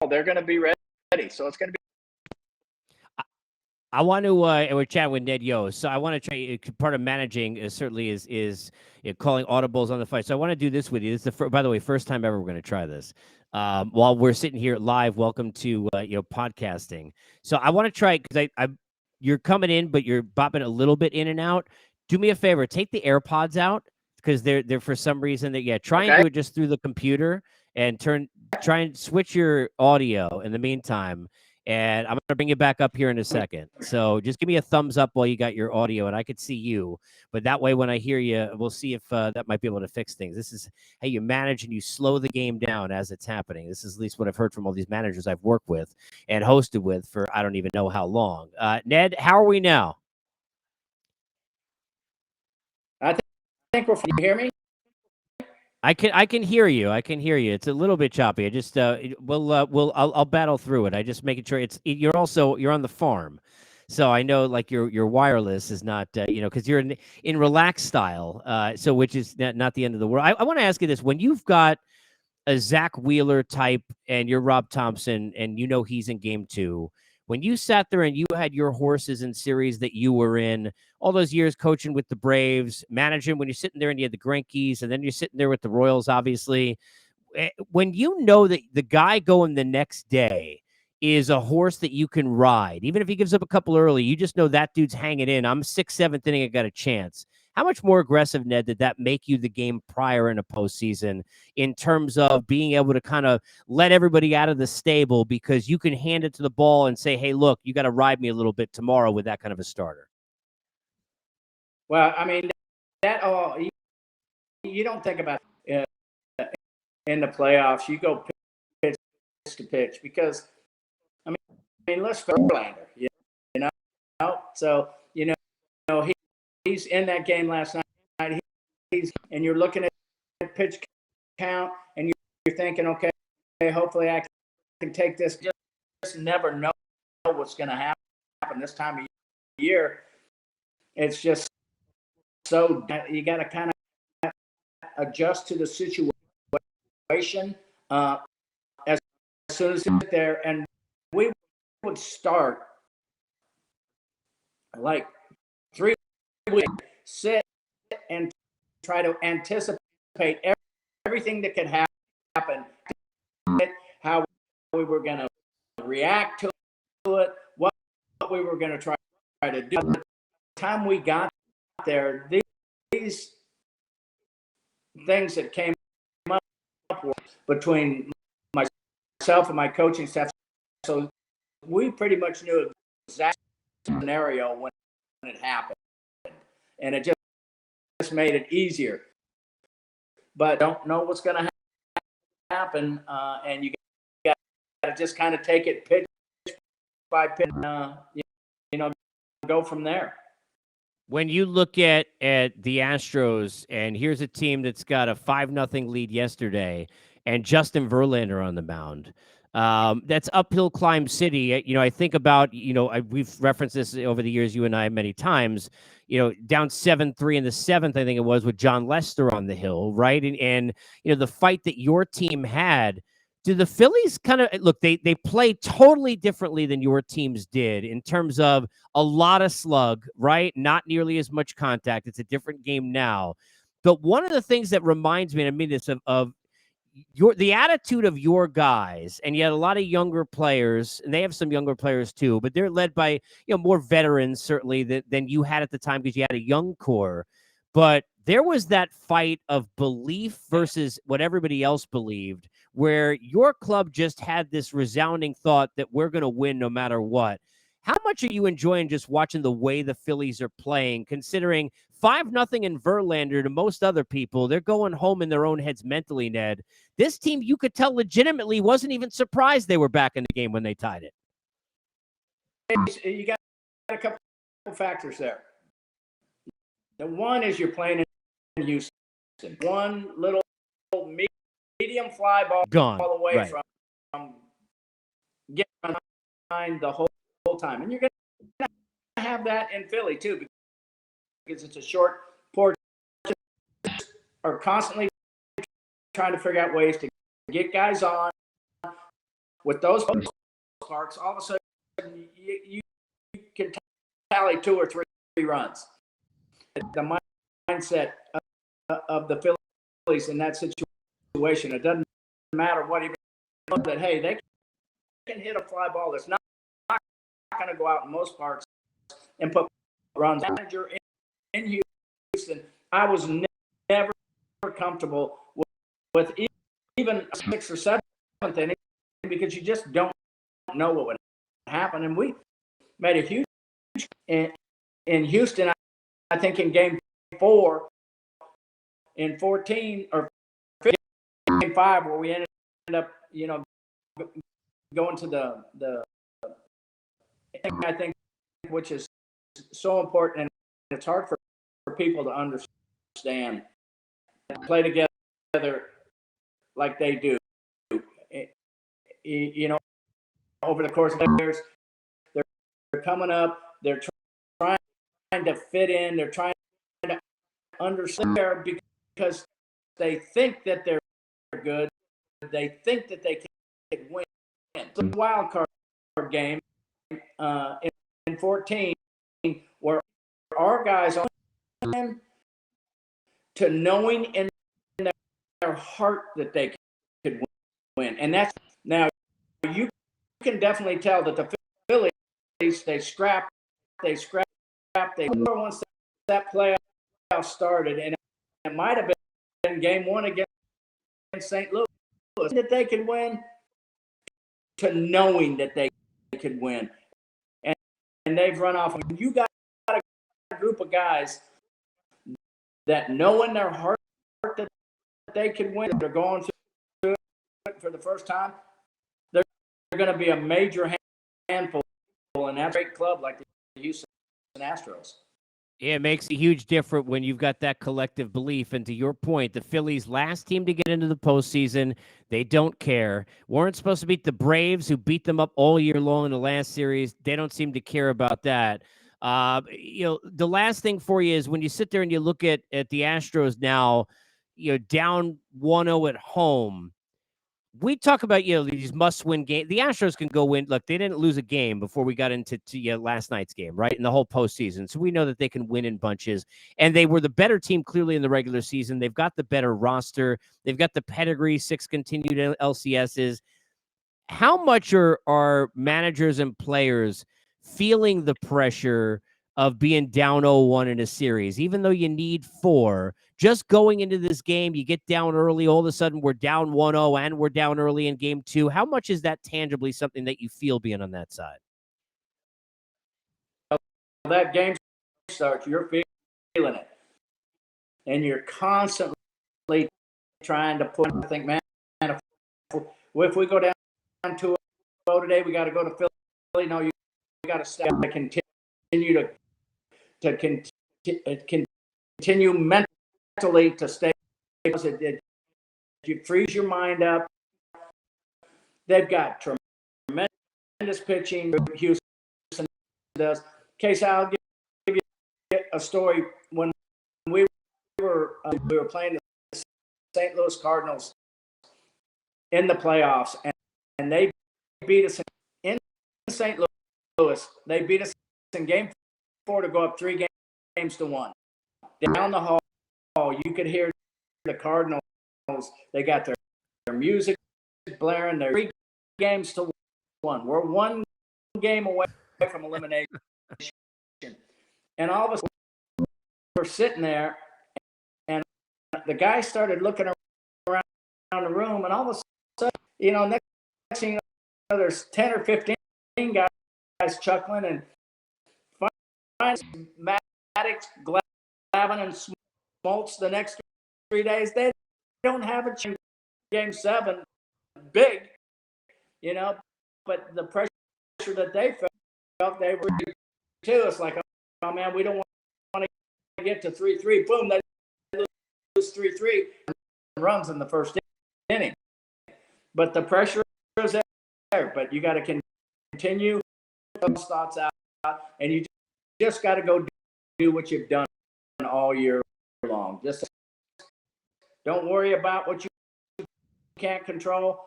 they're going to be ready. So it's going to be. I want to, and we're chatting with Ned Yost. So I want to try. Part of managing certainly is calling audibles on the fly. So I want to do this with you. This is by the way, first time ever we're going to try this. While we're sitting here live, welcome to podcasting. So I want to try because you're coming in, but you're bopping a little bit in and out. Do me a favor, take the AirPods out because they're for some reason try and do it just through the computer and try and switch your audio in the meantime. And I'm going to bring you back up here in a second. So just give me a thumbs up while you got your audio and I could see you. But that way, when I hear you, we'll see if that might be able to fix things. This is how you manage and you slow the game down as it's happening. This is at least what I've heard from all these managers I've worked with and hosted with for I don't even know how long. Ned, how are we now? I think we're. You hear me? I can hear you. I can hear you. It's a little bit choppy. I just I'll battle through it. I just making sure you're on the farm, so I know like your wireless is not because you're in relaxed style. So which is not the end of the world. I want to ask you this: when you've got a Zach Wheeler type and you're Rob Thompson and he's in game 2. When you sat there and you had your horses in series that you were in all those years coaching with the Braves, managing when you're sitting there and you had the Greinke's and then you're sitting there with the Royals, obviously, when you know that the guy going the next day is a horse that you can ride, even if he gives up a couple early, you just know that dude's hanging in. I'm 6th, 7th inning, I got a chance. How much more aggressive, Ned, did that make you the game prior in a postseason in terms of being able to kind of let everybody out of the stable because you can hand it to the ball and say, hey, look, you got to ride me a little bit tomorrow with that kind of a starter? Well, I mean, that all you don't think about in the playoffs. You go pitch to pitch because, I mean, let's Verlander, you know. So he's in that game last night. And you're looking at pitch count, and you're thinking, okay, hopefully I can take this. Just never know what's going to happen this time of year. It's just so you got to kind of adjust to the situation as soon as you get there. And we would start like 3 weeks, sit and try to anticipate everything that could happen, how we were going to react to it, what we were going to try to do. By the time we got there, these things that came up between myself and my coaching staff, so we pretty much knew exact scenario when it happened, and it just made it easier. But don't know what's going to happen, and you got to just kind of take it pitch by pitch, go from there. When you look at the Astros, and here's a team that's got a 5-0 lead yesterday, and Justin Verlander on the mound, that's uphill climb city. I think about, we've referenced this over the years, you and I, many times, down 7-3 in the 7th, I think it was, with John Lester on the hill, right? And the fight that your team had do the Phillies kind of look, they play totally differently than your teams did in terms of a lot of slug, right? Not nearly as much contact. It's a different game now. But one of the things that reminds me, and I mean this, of the attitude of your guys, and you had a lot of younger players, and they have some younger players too, but they're led by, more veterans certainly than you had at the time because you had a young core. But there was that fight of belief versus what everybody else believed, where your club just had this resounding thought that we're going to win no matter what. How much are you enjoying just watching the way the Phillies are playing, considering 5-0 in Verlander to most other people? They're going home in their own heads mentally, Ned. This team, you could tell legitimately wasn't even surprised they were back in the game when they tied it. You got a couple factors there. The one is you're playing in Houston. One little medium fly ball Gone all the way right from getting behind the whole time. And you're going to have that in Philly, too, because it's a short porch. Are constantly trying to figure out ways to get guys on. With those parks, all of a sudden you can tally 2 or 3 runs. The mindset of the Phillies in that situation, it doesn't matter what, even that, hey, they can hit a fly ball that's not going to go out in most parks and put runs. Manager in Houston, I was never comfortable with even a 6th or 7th inning because you just don't know what would happen. And we made a huge in Houston. I think in Game 4 in 14 or Game 5, where we ended up, going to the I think, which is so important, and it's hard for people to understand. Play together like they do. Over the course of the years, they're coming up. They're trying to fit in. They're trying to understand because they think that they're good. They think that they can win. It's a wild card game in 14 where our guys are to knowing in their heart that they could win. And that's now you can definitely tell that the Phillies, they scrap. Once that playoff started, and it might have been Game 1 against St. Louis, that they could win, to knowing that they could win. And they've run off. When you got a group of guys that know in their heart that they can win, they're going through it for the first time, they're going to be a major handful in that great club like the Houston Astros. Yeah, it makes a huge difference when you've got that collective belief. And to your point, the Phillies, last team to get into the postseason, they don't care. Weren't supposed to beat the Braves, who beat them up all year long in the last series. They don't seem to care about that. The last thing for you is when you sit there and you look at the Astros now, down 1-0 at home. We talk about, these must-win games. The Astros can go win. Look, they didn't lose a game before we got into last night's game, right, in the whole postseason. So we know that they can win in bunches. And they were the better team, clearly, in the regular season. They've got the better roster. They've got the pedigree, 6 continued LCSs. How much are managers and players feeling the pressure of being down 0-1 in a series, even though you need 4? Just going into this game, you get down early, all of a sudden we're down 1-0 and we're down early in Game 2. How much is that tangibly something that you feel being on that side? That game starts, you're feeling it. And you're constantly trying to put, I think, man, if we go down 2-0 today, we got to go to Philly. No, you got to stop to continue to continue mentally to stay. You freeze your mind up. They've got tremendous pitching. Houston does. Case, I'll give you a story. When we were playing the St. Louis Cardinals in the playoffs, and they beat us in St. Louis. They beat us in Game 4 to go up 3-1. Down the hall, you could hear the Cardinals. They got their music blaring. They're 3-1. We're 1 game away from elimination. And all of a sudden, we're sitting there, and the guy started looking around the room, and all of a sudden, next thing you know, there's 10 or 15 guys chuckling, and finally, Maddox, Glavine, and Smoltz the next 3 days, they don't have a chance. Game 7, big, but the pressure that they felt, they were to us like, oh man, we don't want to get to 3-3. Boom, they lose 3-3 runs in the first inning. But the pressure is there. But you got to continue those thoughts out, and you just got to go do what you've done all year long. Just don't worry about what you can't control.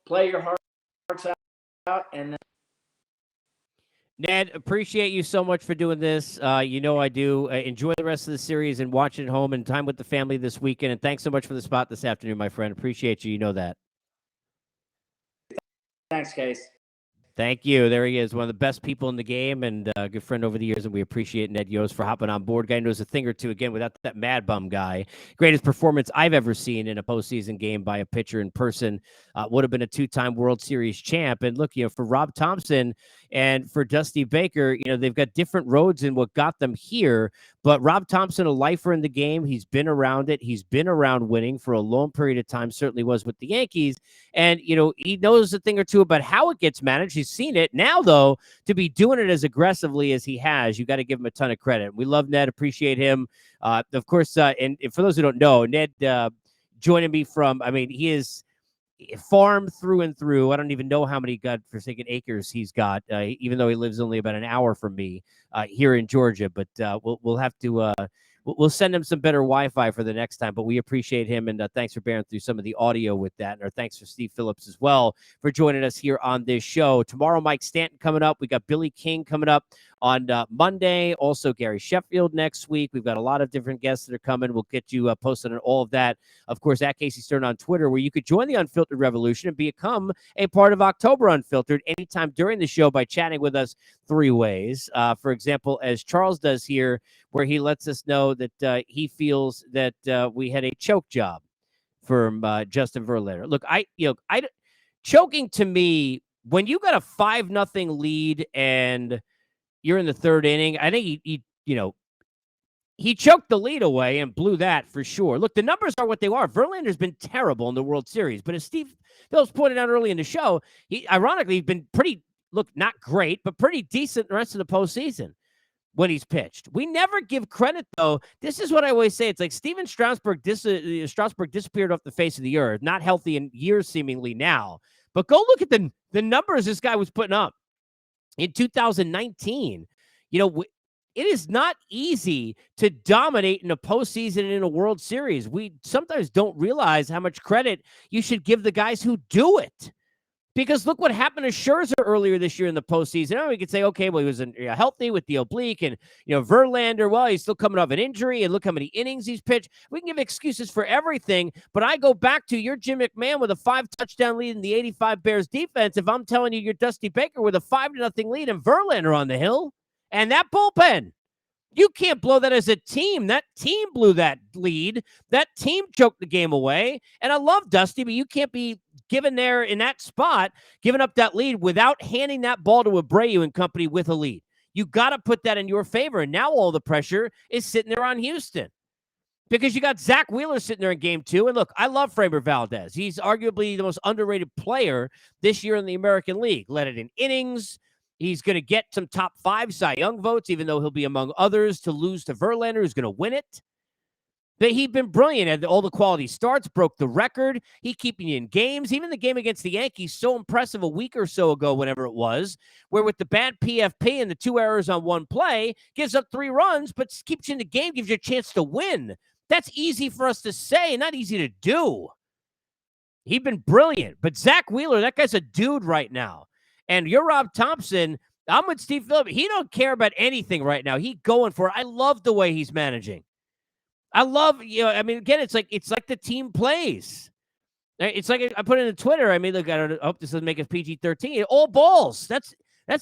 Play your hearts out, and Ned, appreciate you so much for doing this. I do. Enjoy the rest of the series and watch it at home and time with the family this weekend. And thanks so much for the spot this afternoon, my friend. Appreciate you. You know that. Thanks, Case. Thank you. There he is, one of the best people in the game and a good friend over the years, and we appreciate Ned Yost for hopping on board. Guy knows a thing or two, again, without that mad bum guy. Greatest performance I've ever seen in a postseason game by a pitcher in person. Would have been a 2-time World Series champ. And look, for Rob Thompson and for Dusty Baker, they've got different roads in what got them here. But Rob Thompson, a lifer in the game. He's been around it. He's been around winning for a long period of time, certainly was with the Yankees. And, he knows a thing or two about how it gets managed. He's seen it. Now, though, to be doing it as aggressively as he has, you got to give him a ton of credit. We love Ned, appreciate him. Of course, and for those who don't know, Ned joining me from, he is farm through and through. I don't even know how many godforsaken acres he's got, even though he lives only about an hour from me here in Georgia. But we'll have to we'll send him some better Wi-Fi for the next time. But we appreciate him, and thanks for bearing through some of the audio with that. And our thanks for Steve Phillips as well for joining us here on this show. Tomorrow, Mike Stanton coming up. We got Billy King coming up on Monday. Also, Gary Sheffield next week. We've got a lot of different guests that are coming. We'll get you posted on all of that. Of course, at Casey Stern on Twitter, where you could join the Unfiltered Revolution and become a part of October Unfiltered anytime during the show by chatting with us 3 ways. For example, as Charles does here, where he lets us know that he feels that we had a choke job from Justin Verlander. Look, choking to me, when you got a 5-0 lead and you're in the 3rd inning, I think he choked the lead away and blew that for sure. Look, the numbers are what they are. Verlander's been terrible in the World Series, but as Steve Phillips pointed out early in the show, he ironically been not great, but pretty decent the rest of the postseason when he's pitched. We never give credit, though. This is what I always say. It's like Steven Strasburg disappeared off the face of the earth, not healthy in years seemingly now. But go look at the numbers this guy was putting up in 2019. It is not easy to dominate in a postseason and in a World Series. We sometimes don't realize how much credit you should give the guys who do it. Because look what happened to Scherzer earlier this year in the postseason. We could say, okay, well, he was healthy with the oblique, and Verlander, well, he's still coming off an injury, and look how many innings he's pitched. We can give excuses for everything, but I go back to your Jim McMahon with a 5-touchdown lead in the 85 Bears defense. If I'm telling you you're Dusty Baker with a 5-0 lead and Verlander on the hill, and that bullpen, you can't blow that as a team. That team blew that lead. That team choked the game away. And I love Dusty, but you can't be given there in that spot, giving up that lead without handing that ball to Abreu and company with a lead. You got to put that in your favor. And now all the pressure is sitting there on Houston because you got Zach Wheeler sitting there in game 2. And look, I love Framber Valdez. He's arguably the most underrated player this year in the American League. Led it in innings. He's going to get some top 5 Cy Young votes, even though he'll be among others to lose to Verlander, who's going to win it. But he's been brilliant at all the quality starts, broke the record. He keeping you in games. Even the game against the Yankees, so impressive a week or so ago, whenever it was, where with the bad PFP and the 2 errors on 1 play, gives up 3 runs, but keeps you in the game, gives you a chance to win. That's easy for us to say, not easy to do. He's been brilliant. But Zach Wheeler, that guy's a dude right now. And you're Rob Thompson. I'm with Steve Phillips. He don't care about anything right now. He going for it. I love the way he's managing. I love, I mean, again, it's like the team plays. It's like I put it in Twitter. I mean, look, I hope this doesn't make it PG-13. All balls. That's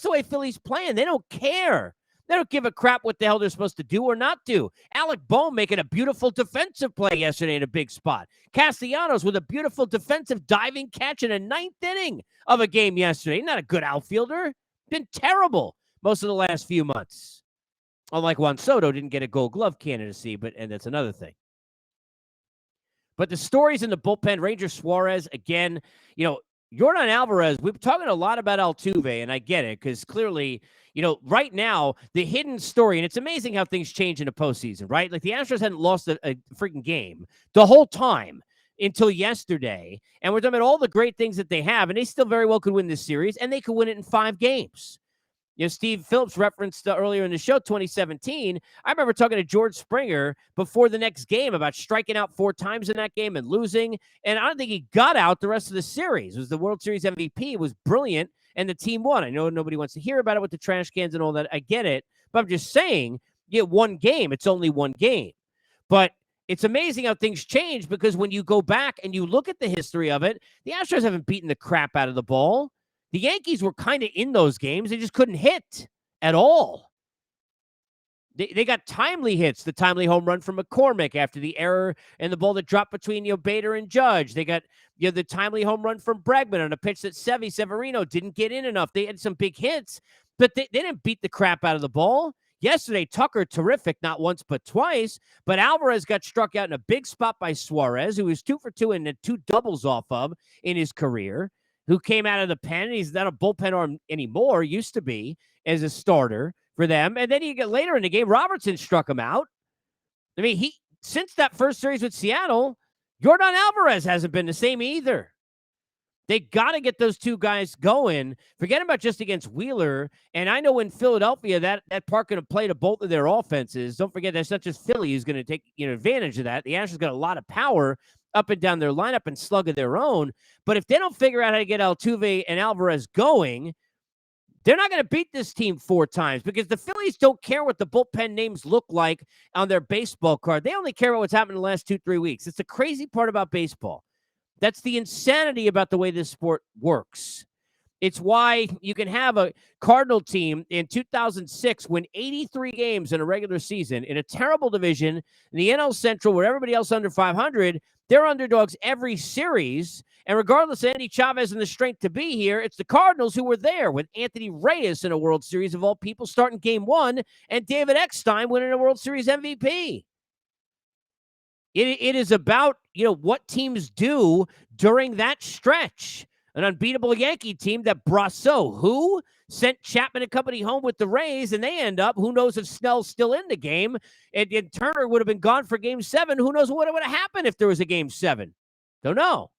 the way Philly's playing. They don't care. They don't give a crap what the hell they're supposed to do or not do. Alec Bohm making a beautiful defensive play yesterday in a big spot. Castellanos with a beautiful defensive diving catch in a 9th inning of a game yesterday. Not a good outfielder. Been terrible most of the last few months. Unlike Juan Soto, didn't get a Gold Glove candidacy, and that's another thing. But the stories in the bullpen, Ranger Suarez, again, Yordan Alvarez, we've been talking a lot about Altuve, and I get it, because clearly, right now, the hidden story, and it's amazing how things change in the postseason, right? Like the Astros hadn't lost a freaking game the whole time until yesterday, and we're talking about all the great things that they have, and they still very well could win this series, and they could win it in 5 games. Steve Phillips referenced earlier in the show, 2017. I remember talking to George Springer before the next game about striking out 4 times in that game and losing. And I don't think he got out the rest of the series. It was the World Series MVP. It was brilliant, and the team won. I know nobody wants to hear about it with the trash cans and all that. I get it. But I'm just saying, you get 1 game. It's only 1 game. But it's amazing how things change, because when you go back and you look at the history of it, the Astros haven't beaten the crap out of the ball. The Yankees were kind of in those games. They just couldn't hit at all. They got timely hits, the timely home run from McCormick after the error and the ball that dropped between Bader and Judge. They got the timely home run from Bregman on a pitch that Severino didn't get in enough. They had some big hits, but they didn't beat the crap out of the ball. Yesterday, Tucker, terrific, not once but twice, but Alvarez got struck out in a big spot by Suarez, who was 2 for 2 and 2 doubles off of in his career, who came out of the pen. He's not a bullpen arm anymore, used to be, as a starter for them. And then you get later in the game, Robertson struck him out. I mean, since that first series with Seattle, Yordan Alvarez hasn't been the same either. They got to get those 2 guys going. Forget about just against Wheeler. And I know in Philadelphia, that park going to play to both of their offenses. Don't forget, that's not just Philly who's going to take advantage of that. The Astros got a lot of power up and down their lineup and slug of their own. But if they don't figure out how to get Altuve and Alvarez going, they're not going to beat this team 4 times, because the Phillies don't care what the bullpen names look like on their baseball card. They only care about what's happened in the last 2-3 weeks. It's the crazy part about baseball. That's the insanity about the way this sport works. It's why you can have a Cardinal team in 2006 win 83 games in a regular season in a terrible division in the NL Central, where everybody else under 500, they're underdogs every series. And regardless of Andy Chavez and the strength to be here, it's the Cardinals who were there with Anthony Reyes in a World Series of all people starting game 1 and David Eckstein winning a World Series MVP. It is about, what teams do during that stretch. An unbeatable Yankee team that Brasso, who sent Chapman and company home with the Rays, and they end up, who knows if Snell's still in the game, and Turner would have been gone for game 7. Who knows what would have happened if there was a game 7? Don't know.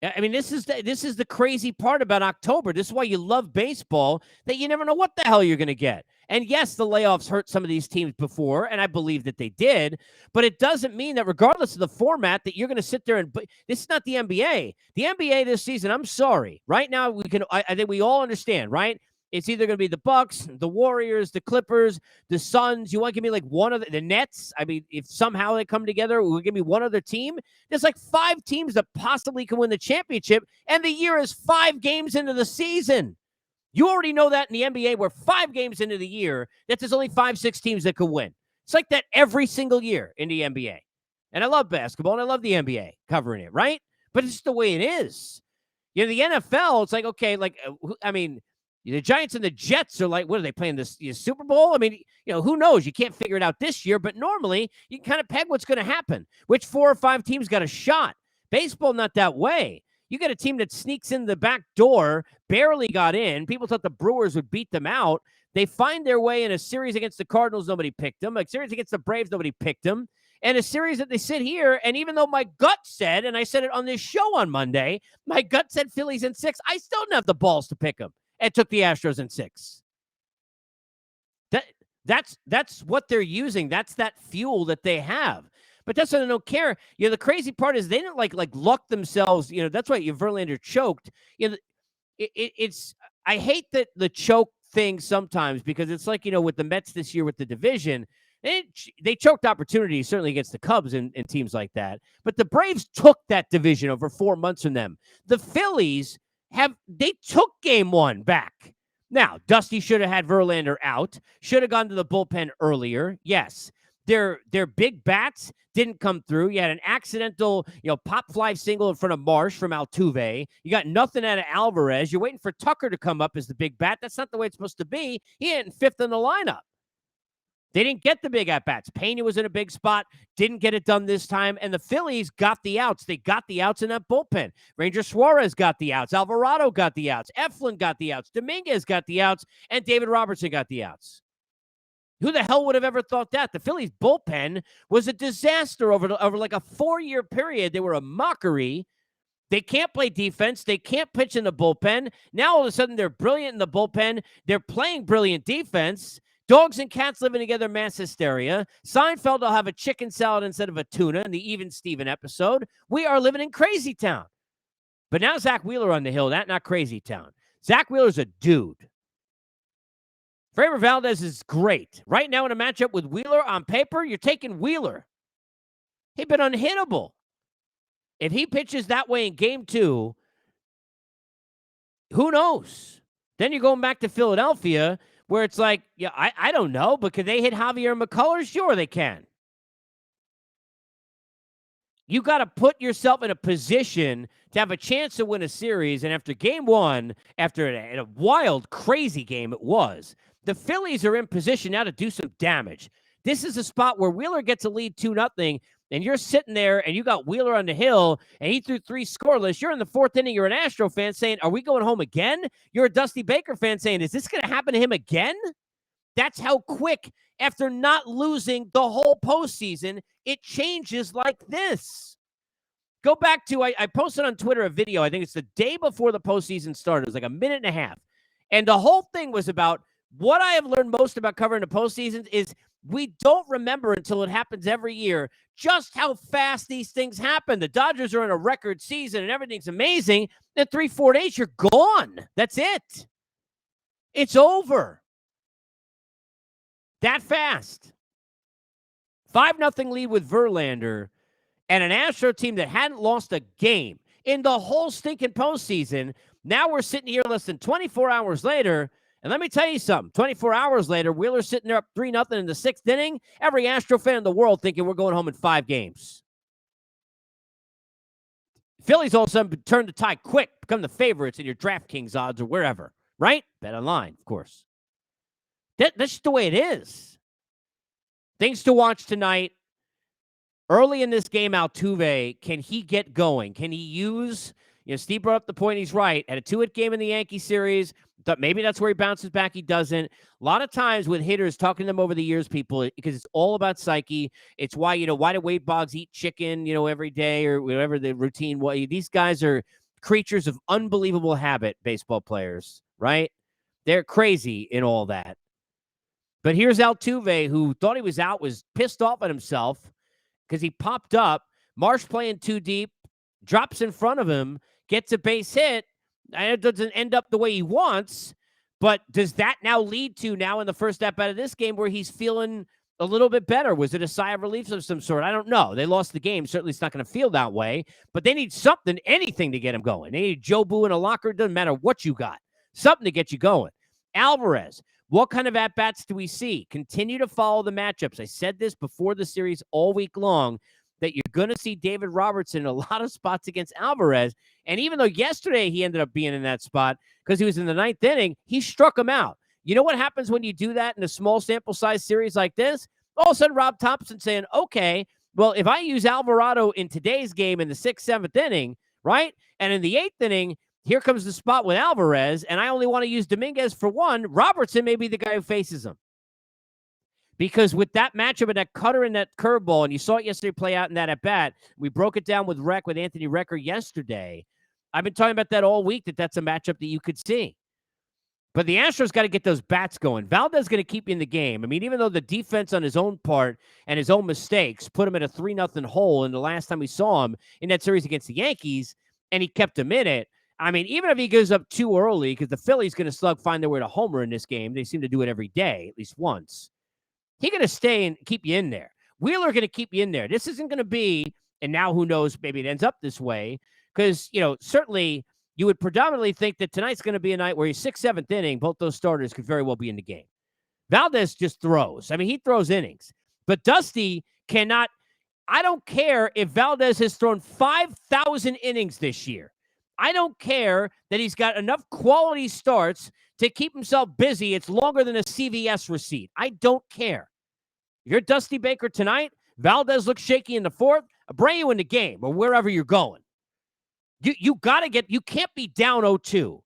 I mean, this is the crazy part about October. This is why you love baseball, that you never know what the hell you're going to get. And yes, the layoffs hurt some of these teams before, and I believe that they did, but it doesn't mean that regardless of the format that you're going to sit there and this is not the NBA. The NBA this season, I'm sorry. Right now, I think we all understand, right? It's either going to be the Bucks, the Warriors, the Clippers, the Suns. You want to give me like one of the Nets? I mean, if somehow they come together, will give me one other team? There's like 5 teams that possibly can win the championship, and the year is 5 games into the season. You already know that in the NBA, we're 5 games into the year, that there's only 5-6 teams that could win. It's like that every single year in the NBA. And I love basketball, and I love the NBA covering it, right? But it's just the way it is. The NFL, it's like, okay, the Giants and the Jets are like, what are they playing, this Super Bowl? I mean, who knows? You can't figure it out this year, but normally you can kind of peg what's going to happen. Which 4 or 5 teams got a shot? Baseball, not that way. You got a team that sneaks in the back door, barely got in. People thought the Brewers would beat them out. They find their way in a series against the Cardinals. Nobody picked them. A series against the Braves. Nobody picked them. And a series that they sit here, and even though my gut said, and I said it on this show on Monday, my gut said Phillies in 6, I still didn't have the balls to pick them. And took the Astros in 6. That's what they're using. That's that fuel that they have. But that's why they don't care. The crazy part is they didn't like luck themselves. That's why Verlander choked. It's I hate that the choke thing sometimes because it's like, with the Mets this year with the division, they choked opportunities certainly against the Cubs and teams like that. But the Braves took that division over 4 months from them. The Phillies they took game 1 back. Now, Dusty should have had Verlander out, should have gone to the bullpen earlier. Yes. Their big bats didn't come through. You had an accidental, pop fly single in front of Marsh from Altuve. You got nothing out of Alvarez. You're waiting for Tucker to come up as the big bat. That's not the way it's supposed to be. He ain't 5th in the lineup. They didn't get the big at-bats. Pena was in a big spot, didn't get it done this time, and the Phillies got the outs. They got the outs in that bullpen. Ranger Suarez got the outs. Alvarado got the outs. Eflin got the outs. Dominguez got the outs, and David Robertson got the outs. Who the hell would have ever thought that? The Phillies bullpen was a disaster over like a 4-year period. They were a mockery. They can't play defense. They can't pitch in the bullpen. Now, all of a sudden, they're brilliant in the bullpen. They're playing brilliant defense. Dogs and cats living together, mass hysteria. Seinfeld will have a chicken salad instead of a tuna in the Even Steven episode. We are living in crazy town. But now Zach Wheeler on the hill, not crazy town. Zach Wheeler's a dude. Framber Valdez is great. Right now in a matchup with Wheeler on paper, you're taking Wheeler. He's been unhittable. If he pitches that way in game 2, who knows? Then you're going back to Philadelphia where it's like, I don't know, but could they hit Javier McCullers? Sure they can. You got to put yourself in a position to have a chance to win a series. And after game 1, after a wild, crazy game it was, the Phillies are in position now to do some damage. This is a spot where Wheeler gets a lead 2-0, and you're sitting there, and you got Wheeler on the hill, and he threw 3 scoreless. You're in the 4th inning. You're an Astro fan saying, are we going home again? You're a Dusty Baker fan saying, is this going to happen to him again? That's how quick, after not losing the whole postseason, it changes like this. Go back to, I posted on Twitter a video. I think it's the day before the postseason started. It was like a minute and a half. And the whole thing was about what I have learned most about covering the postseason is we don't remember until it happens every year just how fast these things happen. The Dodgers are in a record season and everything's amazing. Then 3-4 days, you're gone. That's it. It's over. That fast. 5-0 lead with Verlander and an Astro team that hadn't lost a game in the whole stinking postseason. Now we're sitting here less than 24 hours later. And let me tell you something. 24 hours later, Wheeler's sitting there up 3-0 in the 6th inning. Every Astro fan in the world thinking we're going home in 5 games. Phillies all of a sudden turn the tide quick, become the favorites in your DraftKings odds or wherever, right? Bet online, of course. That's just the way it is. Things to watch tonight. Early in this game, Altuve, can he get going? Can he use, Steve brought up the point, he's right. At a 2-hit game in the Yankee series, thought maybe that's where he bounces back. He doesn't. A lot of times with hitters, talking to them over the years, people, because it's all about psyche. It's why, why do Wade Boggs eat chicken, every day or whatever the routine was. These guys are creatures of unbelievable habit, baseball players, right? They're crazy in all that. But here's Altuve, who thought he was out, was pissed off at himself because he popped up. Marsh playing too deep, drops in front of him, gets a base hit. And it doesn't end up the way he wants, but does that now lead to now in the first step out of this game where he's feeling a little bit better? Was it a sigh of relief of some sort? I don't know. They lost the game. Certainly it's not going to feel that way, but they need something, anything to get him going. They need Joe Boo in a locker. It doesn't matter what you got. Something to get you going. Alvarez, what kind of at-bats do we see? Continue to follow the matchups. I said this before the series all week long, that you're going to see David Robertson in a lot of spots against Alvarez. And even though yesterday he ended up being in that spot because he was in the 9th inning, he struck him out. You know what happens when you do that in a small sample size series like this? All of a sudden, Rob Thompson saying, okay, well, if I use Alvarado in today's game in the 6th, 7th inning, right? And in the 8th inning, here comes the spot with Alvarez, and I only want to use Dominguez for one, Robertson may be the guy who faces him. Because with that matchup and that cutter and that curveball, and you saw it yesterday play out in that at-bat, we broke it down with Anthony Recker yesterday. I've been talking about that all week, that's a matchup that you could see. But the Astros got to get those bats going. Valdez going to keep you in the game. I mean, even though the defense on his own part and his own mistakes put him in a 3-0 hole in the last time we saw him in that series against the Yankees, and he kept him in it. I mean, even if he goes up too early, because the Phillies going to find their way to homer in this game. They seem to do it every day, at least once. He's going to stay and keep you in there. Wheeler going to keep you in there. This isn't going to be, and now who knows, maybe it ends up this way, because, certainly – you would predominantly think that tonight's going to be a night where he's 6th, 7th inning. Both those starters could very well be in the game. Valdez just throws. I mean, he throws innings. But Dusty cannot. I don't care if Valdez has thrown 5,000 innings this year. I don't care that he's got enough quality starts to keep himself busy. It's longer than a CVS receipt. I don't care. If you're Dusty Baker tonight, Valdez looks shaky in the 4th, I'll bring you in the game or wherever you're going. You got to you can't be down 0-2.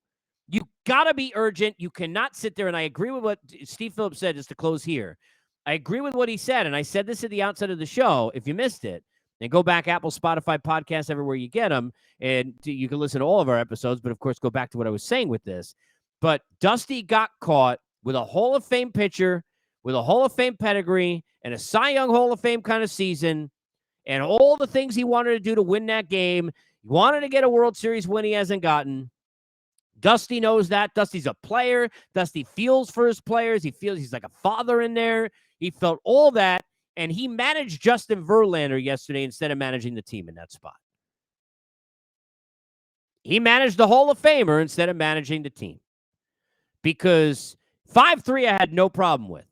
You got to be urgent. You cannot sit there. And I agree with what Steve Phillips said, just to close here. I agree with what he said. And I said this at the outset of the show. If you missed it, then go back, Apple, Spotify, podcasts, everywhere you get them. And you can listen to all of our episodes. But of course, go back to what I was saying with this. But Dusty got caught with a Hall of Fame pitcher, with a Hall of Fame pedigree, and a Cy Young Hall of Fame kind of season, and all the things he wanted to do to win that game. He wanted to get a World Series win he hasn't gotten. Dusty knows that. Dusty's a player. Dusty feels for his players. He feels he's like a father in there. He felt all that, and he managed Justin Verlander yesterday instead of managing the team in that spot. He managed the Hall of Famer instead of managing the team. Because 5-3 I had no problem with.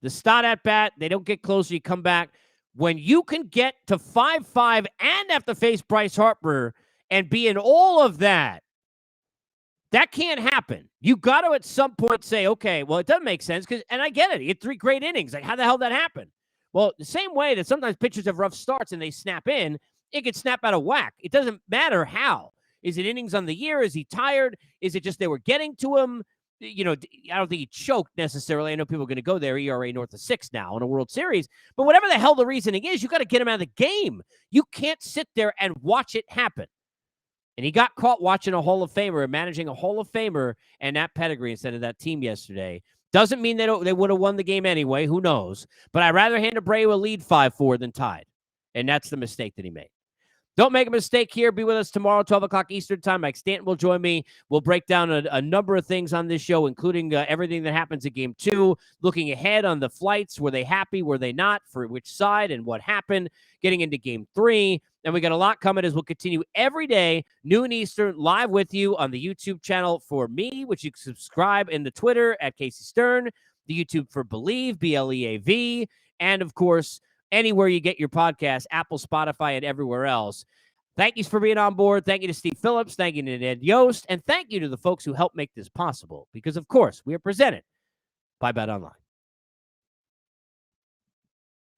The start at bat, they don't get closer, you come back. When you can get to 5-5 and have to face Bryce Harper and be in all of that, that can't happen. You got to at some point say, okay, well, it doesn't make sense. And I get it. He had 3 great innings. Like, how the hell did that happen? Well, the same way that sometimes pitchers have rough starts and they snap in, it could snap out of whack. It doesn't matter how. Is it innings on the year? Is he tired? Is it just they were getting to him? I don't think he choked necessarily. I know people are going to go there, ERA north of 6 now in a World Series. But whatever the hell the reasoning is, you got to get him out of the game. You can't sit there and watch it happen. And he got caught watching a Hall of Famer and managing a Hall of Famer and that pedigree instead of that team yesterday. Doesn't mean they would have won the game anyway. Who knows? But I'd rather hand Abreu a lead 5-4 than tied. And that's the mistake that he made. Don't make a mistake here. Be with us tomorrow, 12 o'clock Eastern time. Mike Stanton will join me. We'll break down a number of things on this show, including everything that happens at Game 2, looking ahead on the flights. Were they happy? Were they not? For which side and what happened? Getting into Game 3. And we got a lot coming as we'll continue every day, noon Eastern, live with you on the YouTube channel for me, which you can subscribe, in the Twitter at Casey Stern, the YouTube for Believe, BLEAV, and, of course, anywhere you get your podcast, Apple, Spotify, and everywhere else. Thank you for being on board. Thank you to Steve Phillips. Thank you to Ned Yost. And thank you to the folks who helped make this possible. Because, of course, we are presented by Bet Online.